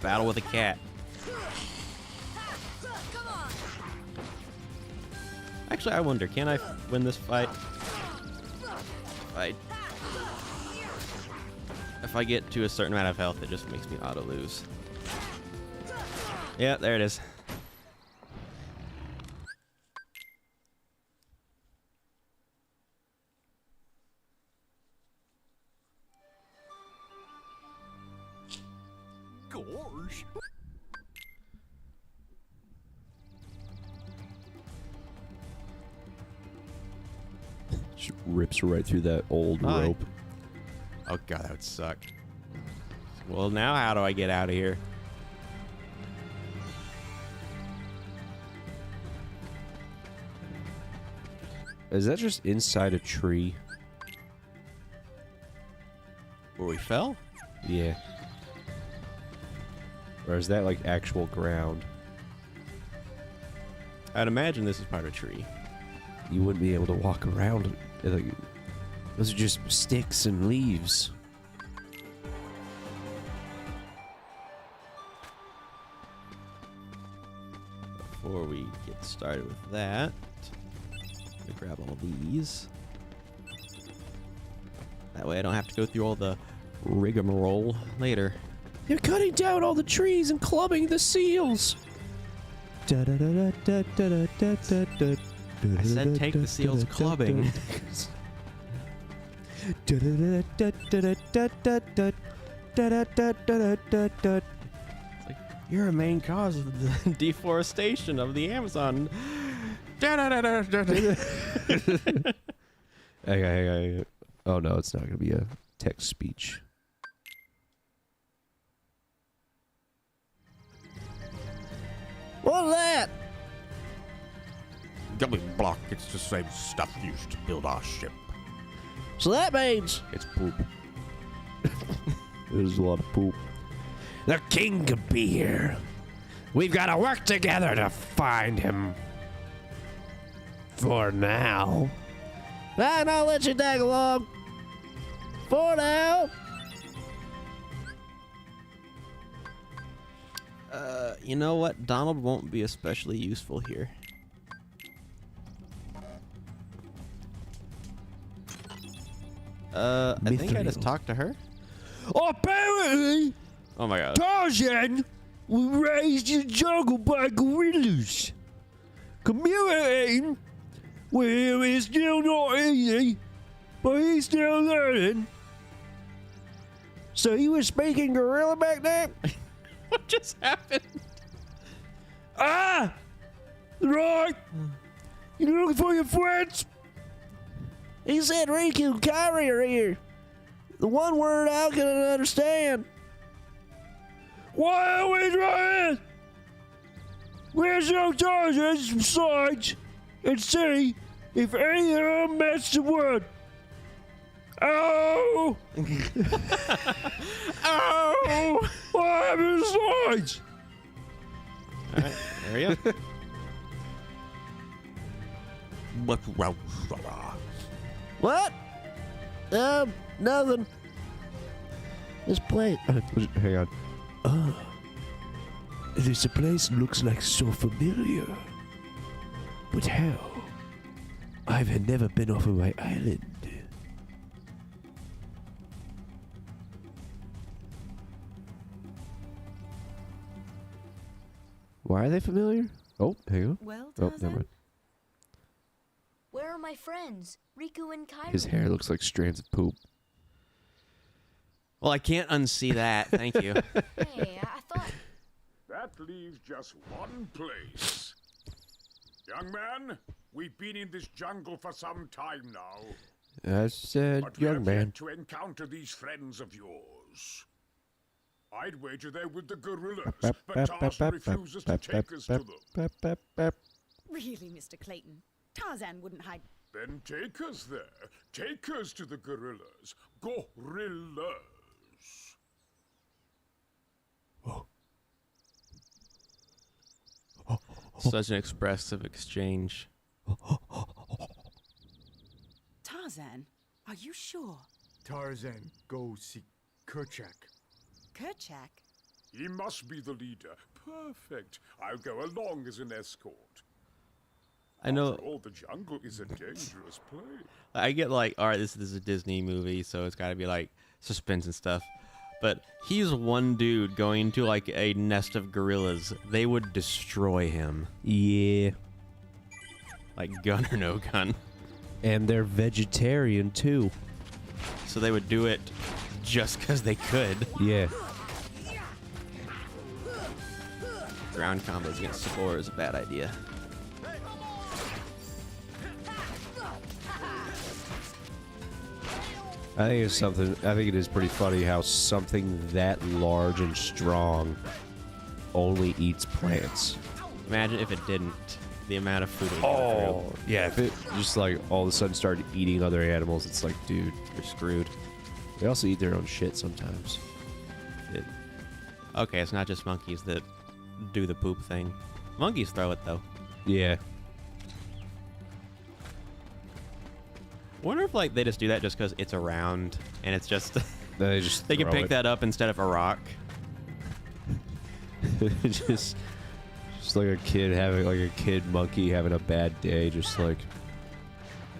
battle with a cat. Actually, I wonder, can I win this fight? If I get to a certain amount of health, it just makes me auto lose. Yeah, there it is. Gosh. Just rips right through that old Hi. rope. Oh god, that would suck. Well, now how do I get out of here? Is that just inside a tree? Where we fell? Yeah. Or is that like actual ground? I'd imagine this is part of a tree. You wouldn't be able to walk around. Like, those are just sticks and leaves. Before we get started with that, let me grab all these. That way I don't have to go through all the rigmarole later. You're cutting down all the trees and clubbing the seals. I said take the seals clubbing. You're a main cause of the deforestation of the Amazon. Hey. Oh no, it's not gonna be a text speech. What's that? Gummy block, it's the same stuff used to build our ship. So that means It's poop. there's a lot of poop. The king could be here. We've got to work together to find him. For now. Fine, I'll let you tag along. For now. You know what? Donald won't be especially useful here. I think I just Mithril. talked to her. Apparently, Oh my god. Tarzan was raised in the jungle by gorillas. Communicating with him is still not easy, but he's still learning. So you were speaking gorilla back then? What just happened? Ah! Right! You looking for your friends? He said Riku and Kyrie are here. The one word I can understand. Why are we trying? We're so Tarzan some sides and see if any of them match the word. Oh! Oh! What happened to the sides? Alright, there we go. What? Nothing. This place. Hang on. Oh. This place looks like so familiar. But how? I've never been off of my island. Why are they familiar? Oh, hang on. Well, Oh, never Tarzan, mind. where are my friends, Riku and Kyrie? His hair looks like strands of poop. Well, I can't unsee that. Thank you. Hey, I thought. That leaves just one place. Young man, we've been in this jungle for some time now, I said, but we young have man. yet to encounter these friends of yours. I'd wager they're with the gorillas, but Tarzan refuses to take us to them. Really, Mr. Clayton? Tarzan wouldn't hide. Then take us there. Take us to the gorillas. Gorillas. Such an expressive exchange. Tarzan, are you sure? Tarzan, go see Kerchak. Kerchak? He must be the leader. Perfect. I'll go along as an escort. I know. After all, the jungle is a dangerous place. I get like, all right, this is a Disney movie, so it's got to be like suspense and stuff. But he's one dude going to like a nest of gorillas. They would destroy him. Yeah. Like gun or no gun. And they're vegetarian too. So they would do it just because they could. Yeah. Ground combos against Spore is a bad idea. I think it's something. I think it is pretty funny how something that large and strong only eats plants. Imagine if it didn't. The amount of food it would go through. Yeah. If it just like all of a sudden started eating other animals, it's like, dude, You're screwed. they also eat their own shit sometimes. Okay, it's not just monkeys that do the poop thing. Monkeys throw it though. Yeah. Wonder if like they just do that just because it's around and it's just They just they can throw pick it. that up instead of a rock. just like a kid having like a kid monkey having a bad day, just like,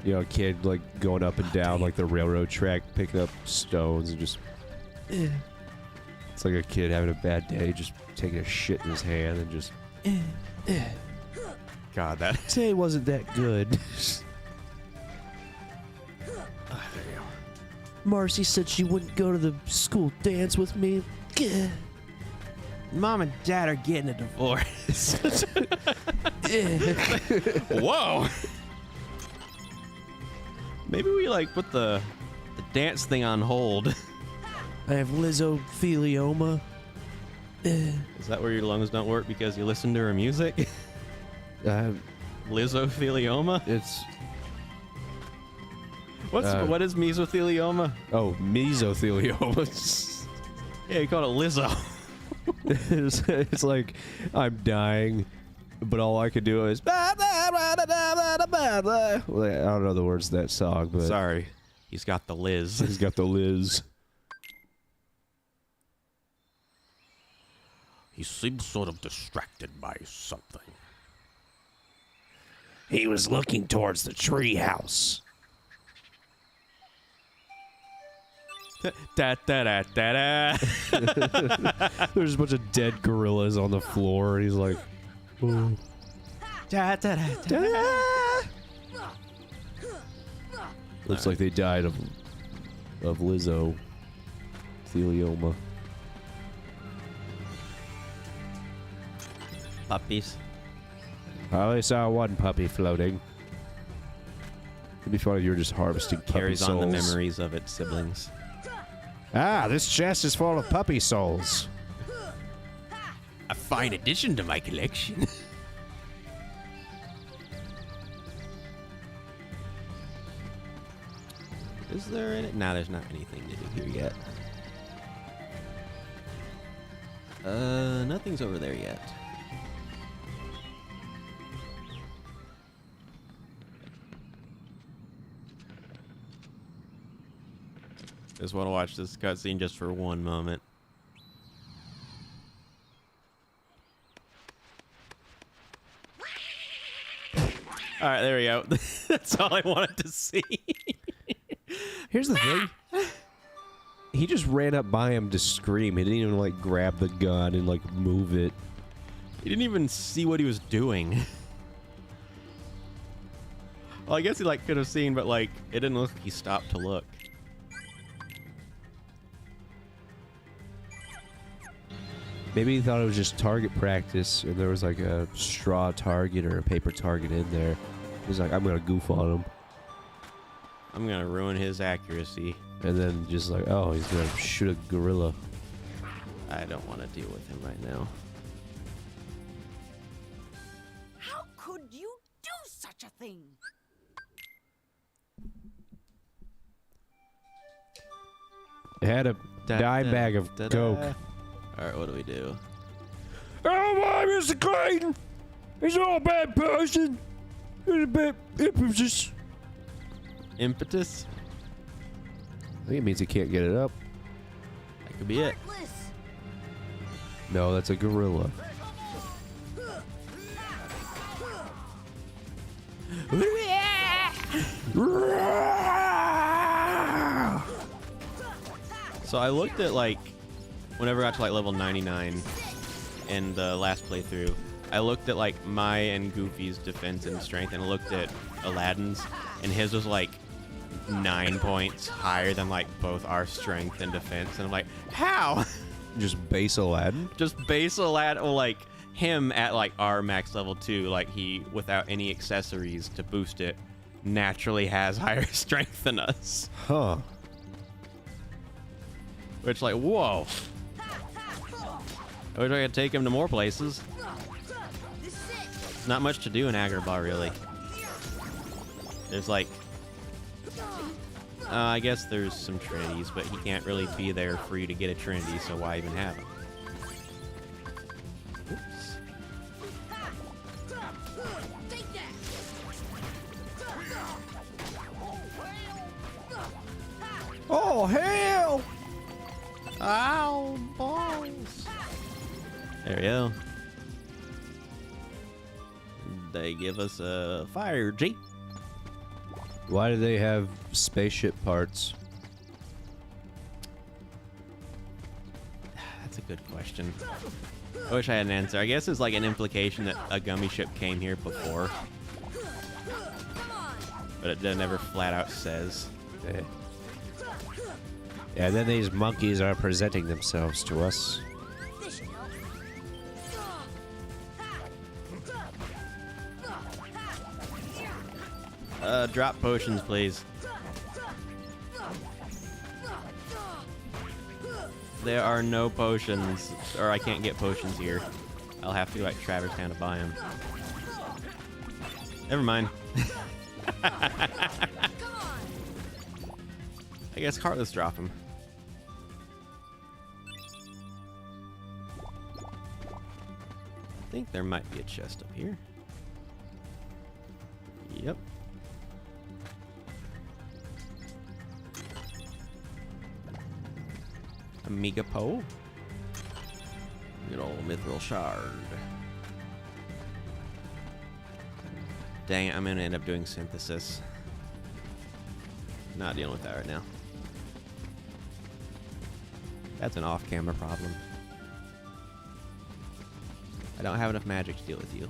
you know, a kid like going up and down like the railroad track picking up stones and just it's like a kid having a bad day just taking a shit in his hand and just God, that. today wasn't that good. Marcy said she wouldn't go to the school dance with me. Mom and Dad are getting a divorce. Whoa. Maybe we like put the dance thing on hold. I have lizothelioma. Is that where your lungs don't work because you listen to her music? Lizothelioma? It's What is mesothelioma? oh, mesothelioma. Yeah, you call it Lizzo. It's like I'm dying, but all I can do is well, I don't know the words to that song, but Sorry, he's got the Liz. he's got the Liz. He seemed sort of distracted by something. He was looking towards the tree house. Da da da da da. There's a bunch of dead gorillas on the floor, and he's like, "Oh." Da da da da. Looks like they died of Lizzo thelioma. Puppies. I only saw one puppy floating. It'd be funny if you were just harvesting puppy Carries on the souls. memories of its siblings. Ah, this chest is full of puppy souls. A fine addition to my collection. Is there any? Nah, there's not anything to do here yet. Nothing's over there yet. Just want to watch this cutscene just for one moment. All right, there we go. That's all I wanted to see. Here's the thing. He just ran up by him to scream. He didn't even like grab the gun and like move it. He didn't even see what he was doing. Well, I guess he like could have seen, but like it didn't look like he stopped to look. Maybe he thought it was just target practice and there was like a straw target or a paper target in there. He's like, I'm gonna goof on him. I'm gonna ruin his accuracy. And then just like, oh, he's gonna shoot a gorilla. I don't want to deal with him right now. How could you do such a thing? It had a dime bag of coke. Alright, what do we do? Oh my, Mr. Clayton! He's not a bad person. He's a bit impetus. Impetus? I think it means he can't get it up. That could be it. Heartless. No, that's a gorilla. So I looked at like, whenever I got to like level 99 in the last playthrough, I looked at like Maya and Goofy's defense and strength, and looked at Aladdin's, and his was like 9 points higher than like both our strength and defense, and I'm like, how? Just base Aladdin? Just base Aladdin, well, like him at like our max level 2, like he, without any accessories to boost it, naturally has higher strength than us. Huh. Which, like, whoa. I wish I could take him to more places. Not much to do in Agrabah, really. There's like, I guess there's some Trinities, but he can't really be there for you to get a Trinity, so why even have him? Oops. Oh, hell! Ow, balls. There we go. They give us a fire G. Why do they have spaceship parts? That's a good question. I wish I had an answer. I guess it's like an implication that a gummy ship came here before. But it never flat out says. Eh. Yeah, and then these monkeys are presenting themselves to us. Drop potions, please. There are no potions, or I can't get potions here. I'll have to go like Traverse Town to buy them. Never mind. I guess Heartless drop him. I think there might be a chest up here. Yep. Amiga Poe. Good old Mithril Shard. Dang it, I'm gonna end up doing synthesis. Not dealing with that right now. That's an off-camera problem. I don't have enough magic to deal with you.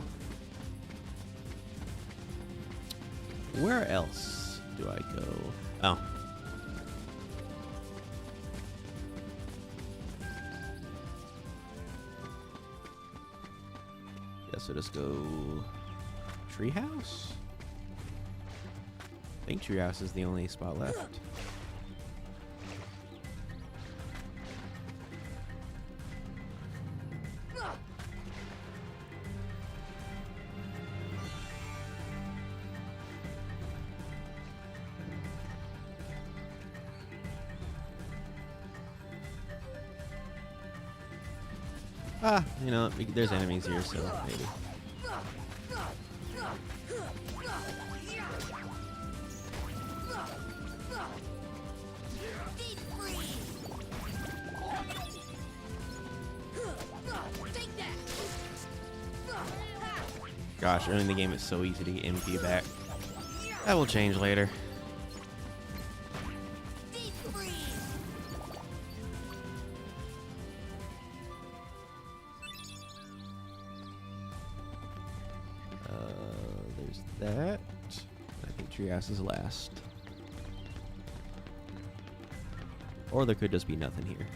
Where else do I go? Oh. Guess I'll just go Treehouse? I think Treehouse is the only spot left. Ah, you know, there's enemies here, so maybe. Gosh, early in the game it's so easy to get MP back. That will change later. There's that. I think Treehouse is last. Or there could just be nothing here.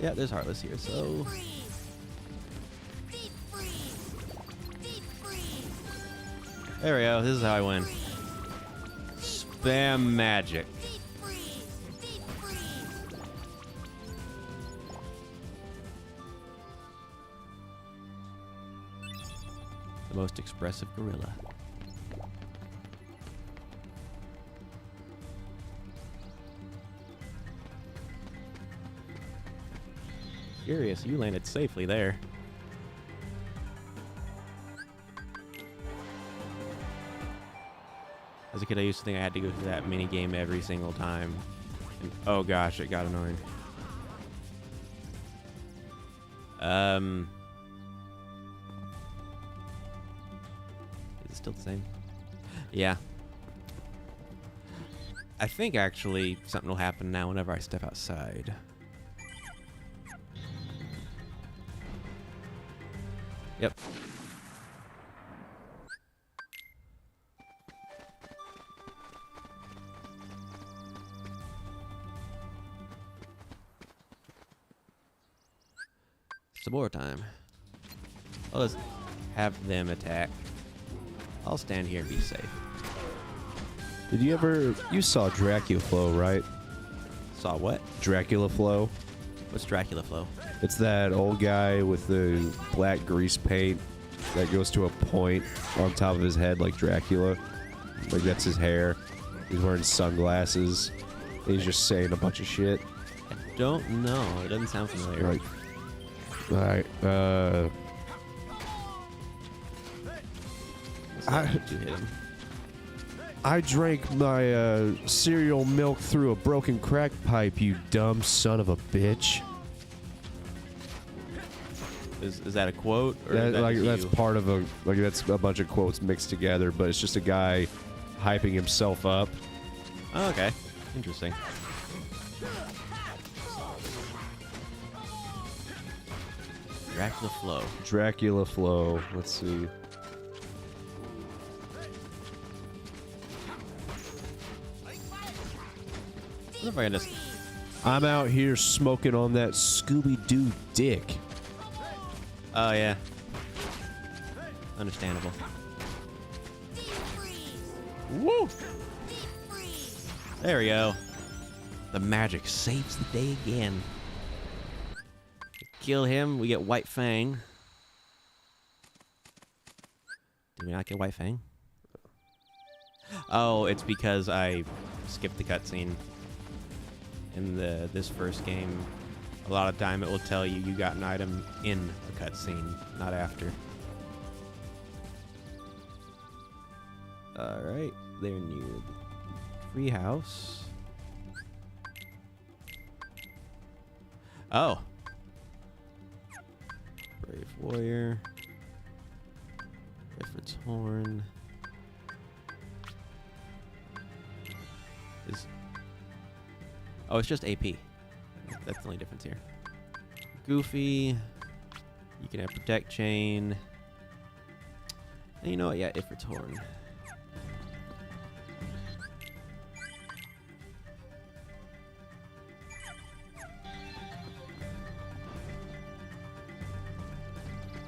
Yeah, there's Heartless here, so... There we go, this is how I win. Spam magic. The most expressive gorilla. Curious, you landed safely there. As a kid, I used to think I had to go through that mini game every single time. And, oh gosh, it got annoying. still the same. Yeah. I think actually something will happen now whenever I step outside. Yep. Some more time. I'll just have them attack. I'll stand here and be safe. Did you ever... You saw Dracula Flow, right? Saw what? Dracula Flow. What's Dracula Flow? It's that old guy with the black grease paint that goes to a point on top of his head like Dracula. Like, that's his hair. He's wearing sunglasses. He's just saying a bunch of shit. I don't know. It doesn't sound familiar. Right. Alright, Did you hit him? I drank my cereal milk through a broken crack pipe, you dumb son of a bitch. Is that a quote? Or That, is that like, just that's you? part of a... Like, that's a bunch of quotes mixed together, but it's just a guy hyping himself up. Oh, okay. Interesting. Dracula Flow. Dracula Flow. Let's see. What if I can just... I'm out here smoking on that Scooby-Doo dick. Oh, yeah. Understandable. Woo! There we go. The magic saves the day again. Kill him, we get White Fang. Did we not get White Fang? Oh, it's because I skipped the cutscene in this first game. A lot of time it will tell you you got an item in the cutscene, not after. Alright, they're near the free house. Oh. Brave Warrior. Ifrit's Horn. Oh, it's just AP. That's the only difference here. Goofy. You can have Protect Chain. And you know what? Yeah, Ifrit's Horn.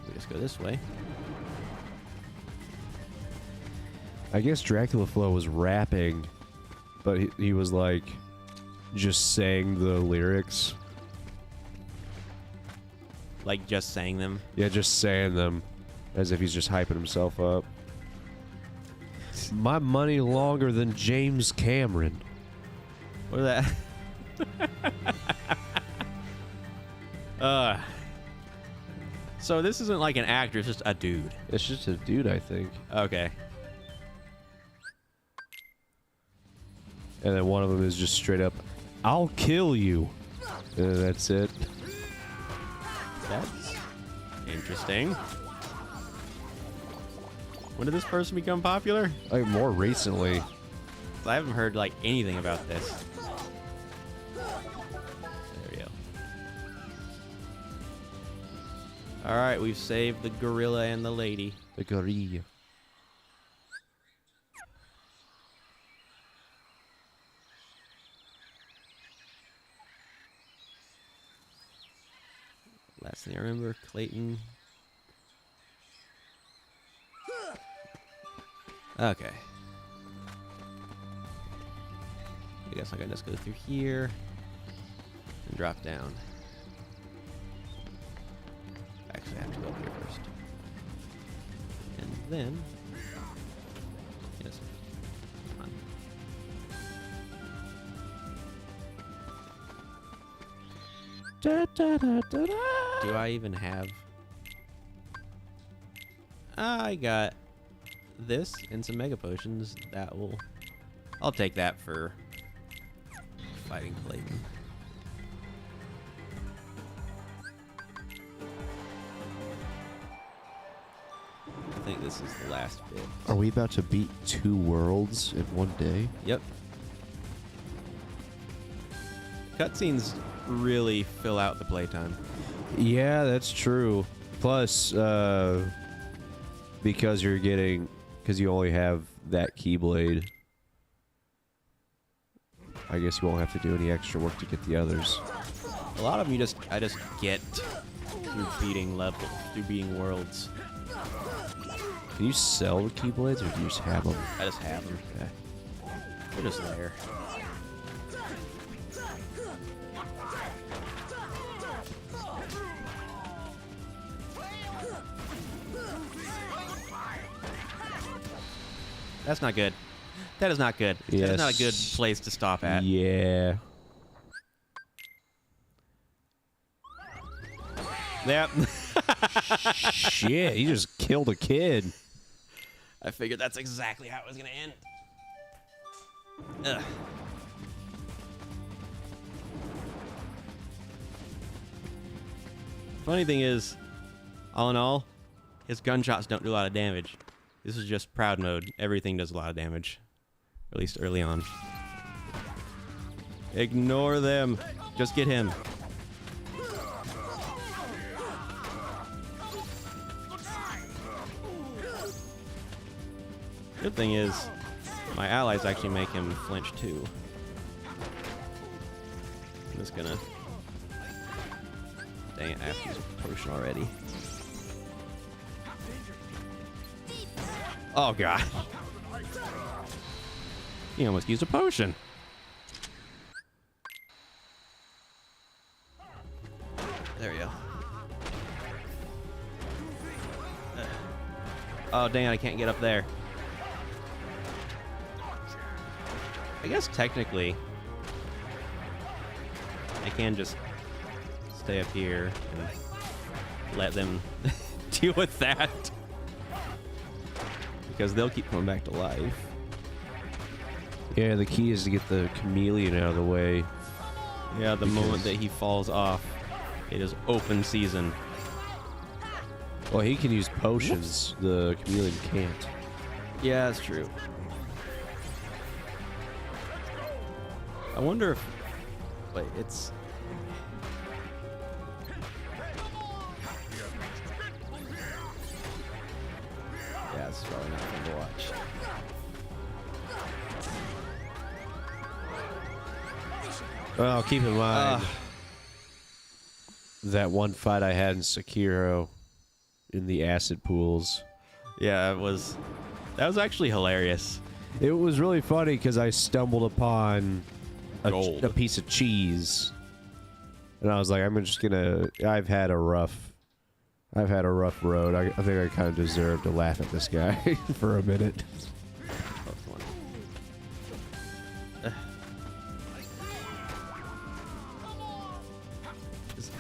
We just go this way. I guess Dracula Flow was rapping, but he was like just saying the lyrics. Like just saying them. Yeah, just saying them as if he's just hyping himself up. My money longer than James Cameron. What is that? So this isn't like an actor, it's just a dude. It's just a dude, I think. Okay. And then one of them is just straight up, I'll kill you. And that's it. That's interesting. When did this person become popular? Like, more recently. I haven't heard like anything about this. There we go. Alright, we've saved the gorilla and the lady. The gorilla. Last thing I remember, Clayton. Okay. I guess I can just go through here and drop down. Actually, I have to go up here first. And then... Yes. Come on. Do I even have... I got this and some mega potions. That will... I'll take that for fighting Clayton. think this is the last bit. Are we about to beat 2 worlds in one day? Yep. Cutscenes really fill out the playtime. Yeah, that's true. Plus, because you only have that keyblade, I guess you won't have to do any extra work to get the others. A lot of them I just get through beating levels, through beating worlds. Can you sell the keyblades, or do you just have them? I just have them. Okay. They're just there. That's not good. That is not good. That is not a good place to stop at. Yeah. Yep. Shit, you just killed a kid. I figured that's exactly how it was gonna end. Ugh. Funny thing is, all in all, his gunshots don't do a lot of damage. This is just proud mode. Everything does a lot of damage. At least early on. Ignore them. Just get him. Good thing is, my allies actually make him flinch too. I'm just gonna... Dang it, I have to use a potion already. Oh god. He almost used a potion. There we go. Oh dang it, I can't get up there. I guess technically I can just stay up here and let them deal with that. Because they'll keep coming back to life. Yeah, the key is to get the chameleon out of the way. Yeah, the moment that he falls off, it is open season. Well, he can use potions. The chameleon can't. Yeah, that's true. I wonder if... Wait, it's... Yeah, it's probably not fun to watch. Well, keep in mind that one fight I had in Sekiro in the acid pools. Yeah, it was... That was actually hilarious. It was really funny because I stumbled upon Gold. a piece of cheese, and I was like, "I'm just gonna." I've had a rough road. I think I kind of deserve to laugh at this guy for a minute.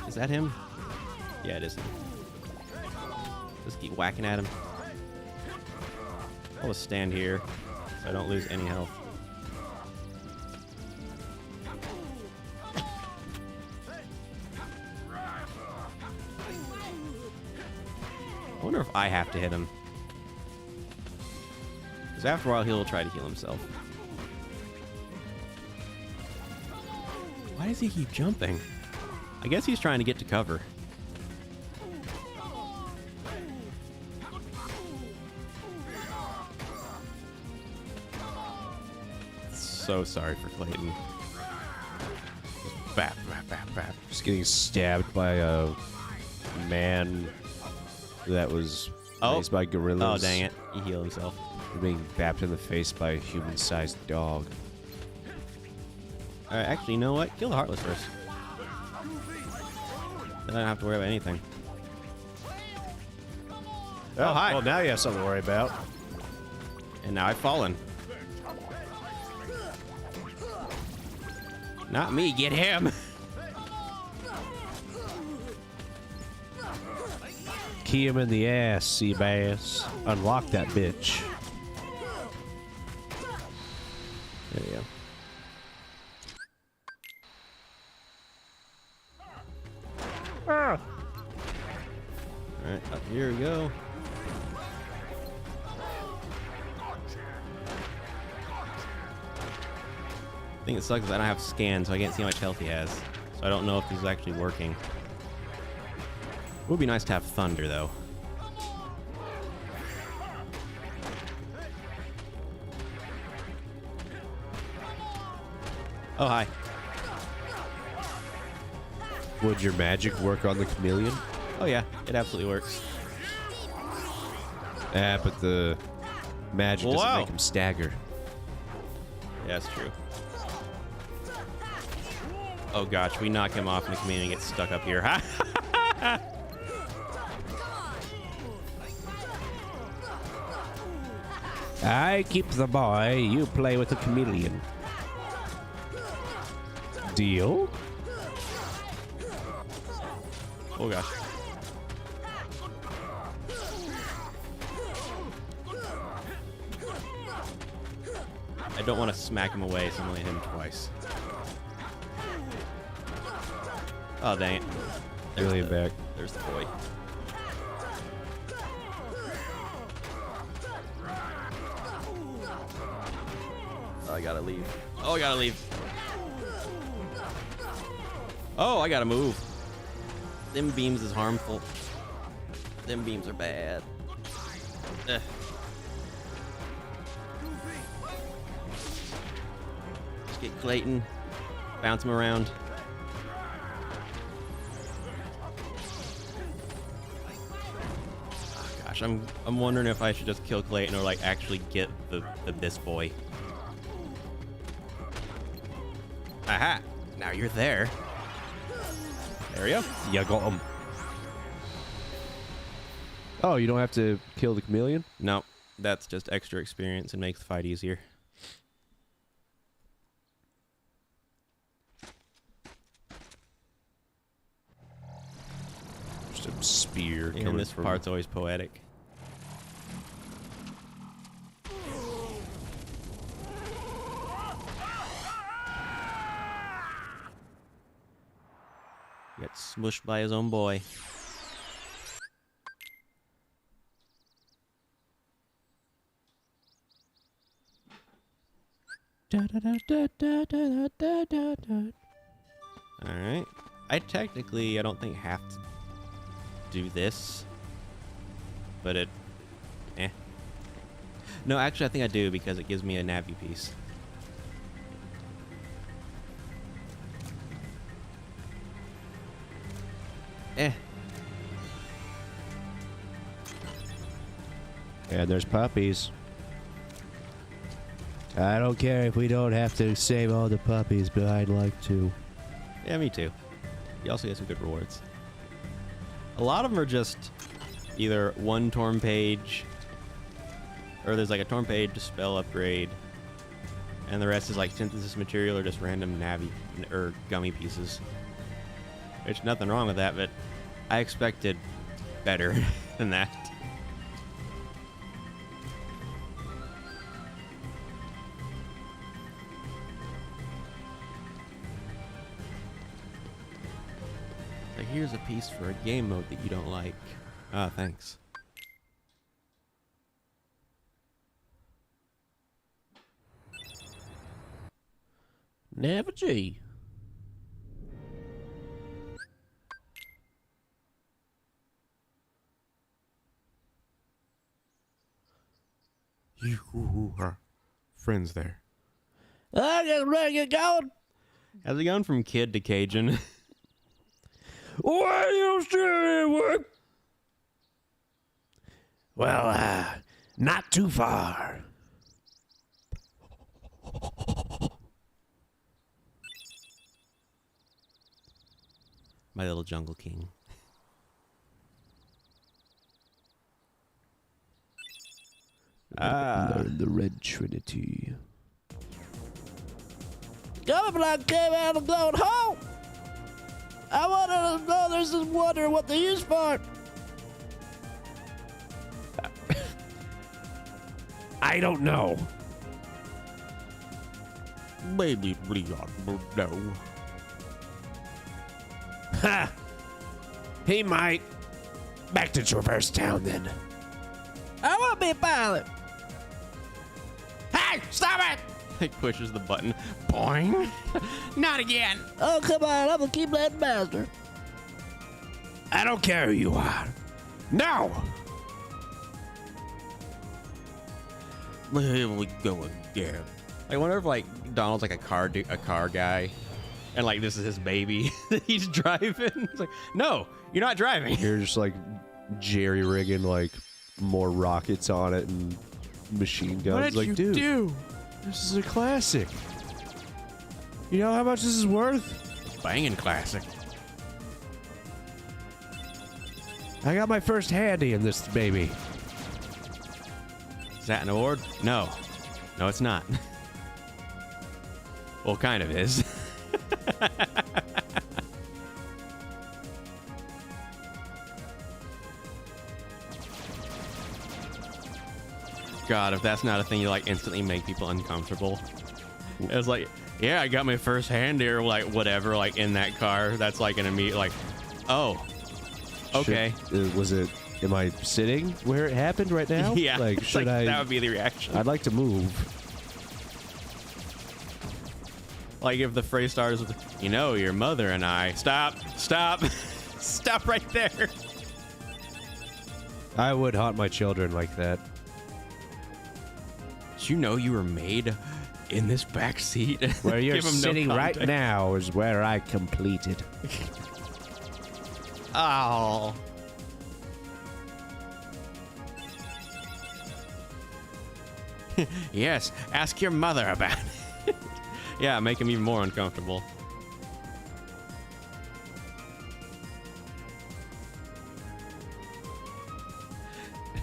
Is that him? Yeah, it is him. Just keep whacking at him. I'll just stand here so I don't lose any health. I wonder if I have to hit him. Because after a while, he'll try to heal himself. Why does he keep jumping? I guess he's trying to get to cover. So sorry for Clayton. Bap, bap, bap, bap. Just getting stabbed by a man that was raised by gorillas. Oh, dang it. He healed himself. Being bapped in the face by a human-sized dog. Alright, actually, you know what? Kill the Heartless first. Then I don't have to worry about anything. Oh, hi. Well, now you have something to worry about. And now I've fallen. Not me, get him! Key him in the ass, sea bass. Unlock that bitch. There you go. Alright, up here we go. I think it sucks is I don't have scan, so I can't see how much health he has. So I don't know if this is actually working. It would be nice to have thunder, though. Oh, hi. Would your magic work on the chameleon? Oh, yeah. It absolutely works. But the magic doesn't Wow. make him stagger. Yeah, that's true. Oh, gosh. We knock him off and the chameleon gets stuck up here. I keep the boy, you play with the chameleon. Deal? Oh, gosh. I don't want to smack him away, so I'm only hit him twice. Oh, dang it. Really back. There's the boy. Oh, I gotta leave. Oh, I gotta leave. Oh, I gotta move. Them beams is harmful. Them beams are bad. Ugh. Just get Clayton. Bounce him around. Oh, gosh, I'm wondering if I should just kill Clayton or like actually get this boy. Aha! Now you're there. There we go. You got him. Oh, you don't have to kill the chameleon? No, that's just extra experience and makes the fight easier. Just a spear. And coming this from- part's always poetic. Got smushed by his own boy. Alright. I don't think have to do this. But it... eh. No, actually I think I do because it gives me a Navi piece. Eh. And there's puppies. I don't care if we don't have to save all the puppies, but I'd like to. Yeah, me too. You also get some good rewards. A lot of them are just either one torn page, or there's like a torn page, spell upgrade, and the rest is like synthesis material or just random Navi or gummy pieces. There's nothing wrong with that, but I expected better than that. Like, here's a piece for a game mode that you don't like. Ah, thanks. Never G. You are friends there. I get ready to get going. How's it going from kid to Cajun? Why you still work? Well, not too far. My little jungle king. Learn the Red Trinity. Gobblin came out of going home. I wanted to know there's this wonder what they use for. I don't know. Maybe Leon will know. Ha! He might. Back to Traverse Town then. I want to be a pilot. Hey, stop it! Like pushes the button. Boing. Not again. Oh, come on, I'm a keyblade master. I don't care who you are. No! Here we go again. I wonder if like Donald's like a car guy, and like this is his baby that he's driving. It's like, no, you're not driving. You're just like jerry rigging like more rockets on it and machine guns. What did like, you dude, do? this is a classic. You know how much this is worth? Banging classic. I got my first handy in this baby. Is that an award? No. No, it's not. Well, kind of is. God, if that's not a thing, you like instantly make people uncomfortable. It's like, yeah, I got my first hand here, like whatever, like in that car. That's like an immediate, like, oh, okay. Was it? Am I sitting where it happened right now? Yeah. Like, it's should like, I? That would be the reaction. I'd like to move. Like if the phrase starts with, you know, your mother and I. Stop. Stop. Stop right there. I would haunt my children like that. Did you know you were made in this back seat? Where you're Give 'em no sitting right context. now is where I completed. Oh. Yes, ask your mother about it. Yeah, make him even more uncomfortable.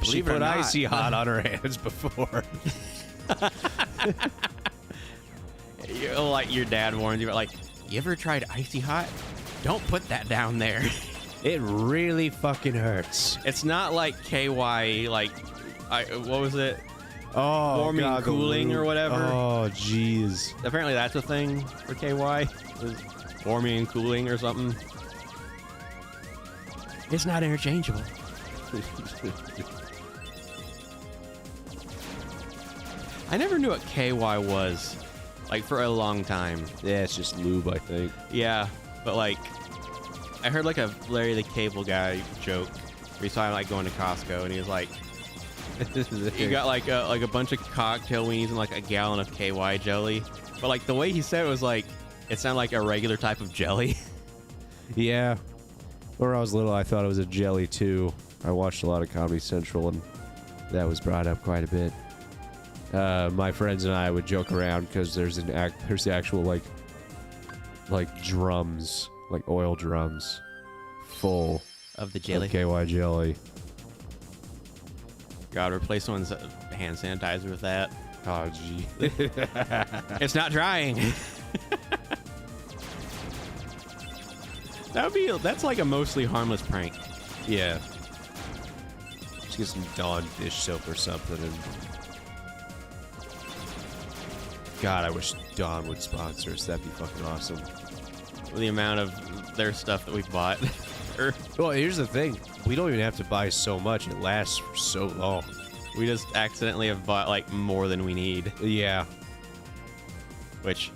She Believe it or put not. icy hot on her hands before. Like your dad warned you about, like, you ever tried icy hot? Don't put that down there. It really fucking hurts. It's not like KY, like, what was it? Oh, Warming and cooling or whatever. Oh, jeez. Apparently that's a thing for KY. Is warming and cooling or something. It's not interchangeable. I never knew what KY was, like, for a long time. Yeah, it's just lube, I think. Yeah, but like, I heard like a Larry the Cable Guy joke where he saw him like going to Costco and he was like, you got like a bunch of cocktail weenies and like a gallon of KY jelly, but like the way he said it was like, it sounded like a regular type of jelly. Yeah. When I was little, I thought it was a jelly too. I watched a lot of Comedy Central, and that was brought up quite a bit. My friends and I would joke around because there's the actual like drums, like oil drums, full Of the jelly. of KY jelly. God, replace someone's hand sanitizer with that. Oh, gee. It's not drying. That's like a mostly harmless prank. Yeah. Just get some Dawn dish soap or something, and God, I wish Dawn would sponsor us. That'd be fucking awesome. The amount of their stuff that we bought. Well, here's the thing. We don't even have to buy so much. It lasts for so long. We just accidentally have bought like more than we need, Yeah. which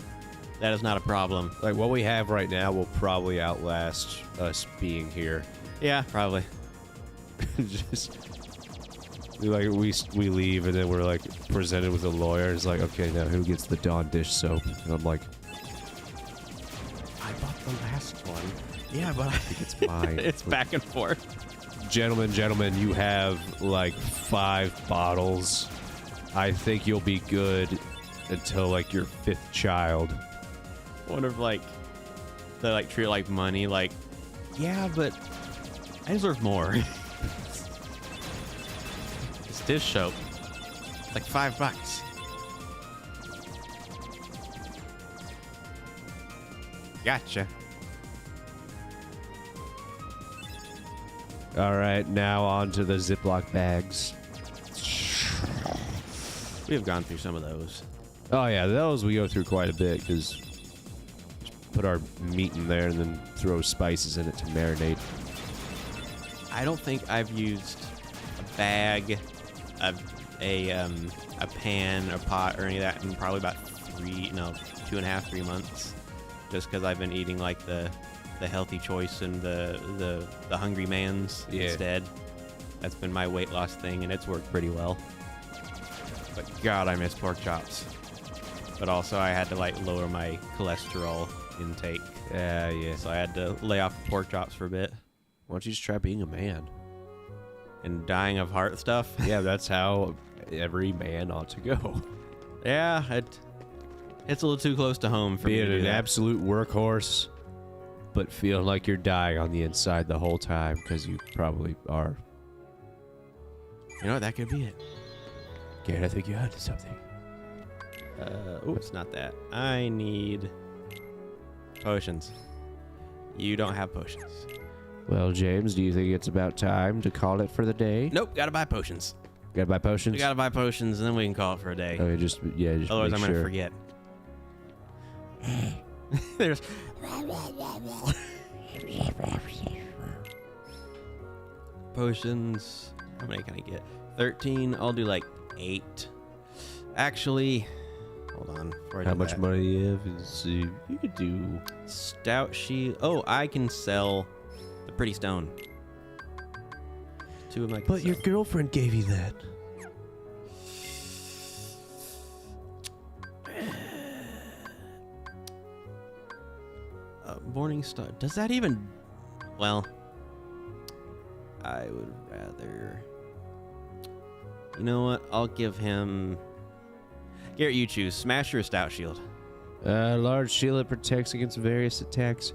that is not a problem. Like, what we have right now will probably outlast us being here. Yeah, probably. Just like we leave, and then we're like presented with a lawyer. It's like, okay, now who gets the Dawn dish soap? And I'm like, I bought the last one. yeah, but I think it's mine. It's back and forth. Gentlemen, you have like 5 bottles. I think you'll be good until like your 5th child. I wonder if like they like treat it like money. Like, yeah, but I deserve more. It's dish soap. It's like $5. Gotcha. All right, now on to the Ziploc bags. We have gone through some of those. Oh yeah, those we go through quite a bit because put our meat in there and then throw spices in it to marinate. I don't think I've used a bag, a pan, a pot, or any of that in probably about 2.5, 3 months, just because I've been eating like the healthy choice and the hungry man's instead. That's been my weight loss thing, and it's worked pretty well. But God, I miss pork chops. But also, I had to like lower my cholesterol intake. Yeah. So I had to lay off the pork chops for a bit. Why don't you just try being a man? And dying of heart stuff. Yeah, that's how every man ought to go. Yeah, it's a little too close to home for me Being to do an that. absolute workhorse, but feeling like you're dying on the inside the whole time, because you probably are. You know what? That could be it. Garrett, I think you had something. Oh, it's not that. I need potions. You don't have potions. Well, James, do you think it's about time to call it for the day? Nope, gotta buy potions. Gotta buy potions? We gotta buy potions, and then we can call it for a day. Okay, just Otherwise, make I'm gonna sure. forget. There's potions. How many can I get? 13. I'll do like 8. Actually, hold on. before I How do much that. money do you have? You could do... Stout shield. Oh, I can sell the pretty stone. 2 of them I can But your sell. girlfriend gave you that. Morning Star. Does that even... Well, I would rather... You know what? I'll give him... Garrett, you choose. Smash or Stout Shield? Large shield that protects against various attacks.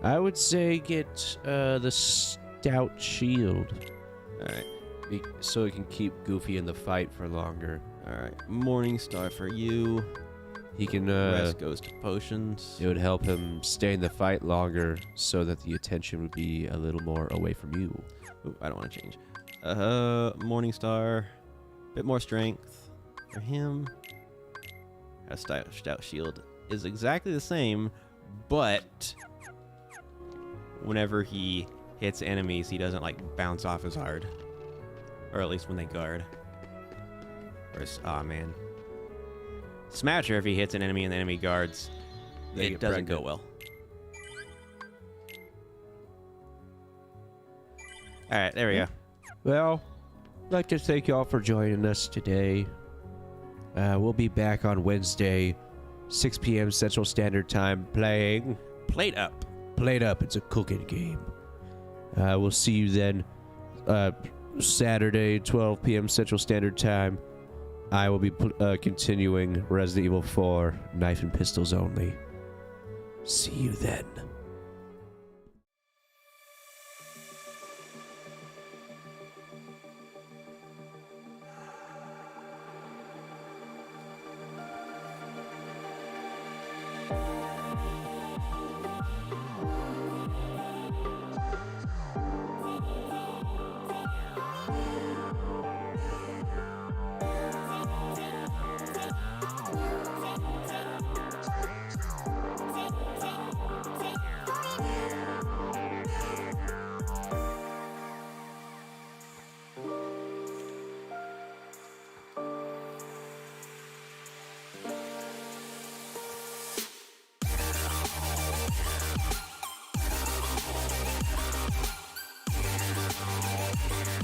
I would say get the stout shield. Alright. So it can keep Goofy in the fight for longer. Alright. Morning Star for you. He can, Rest goes to potions. it would help him stay in the fight longer so that the attention would be a little more away from you. Ooh, I don't want to change. Morning Star. Bit more strength for him. A stout shield is exactly the same, but whenever he hits enemies, he doesn't like bounce off as hard, or at least when they guard. Whereas, oh man, Smasher, if he hits an enemy and the enemy guards, They it get doesn't go pregnant. well. All right, there we go. Well, I'd like to thank you all for joining us today. We'll be back on Wednesday, 6 p.m. Central Standard Time, playing Plate Up. Plate Up. It's a cooking game. We'll see you then Saturday, 12 p.m. Central Standard Time. I will be continuing Resident Evil 4, Knife and Pistols Only. See you then.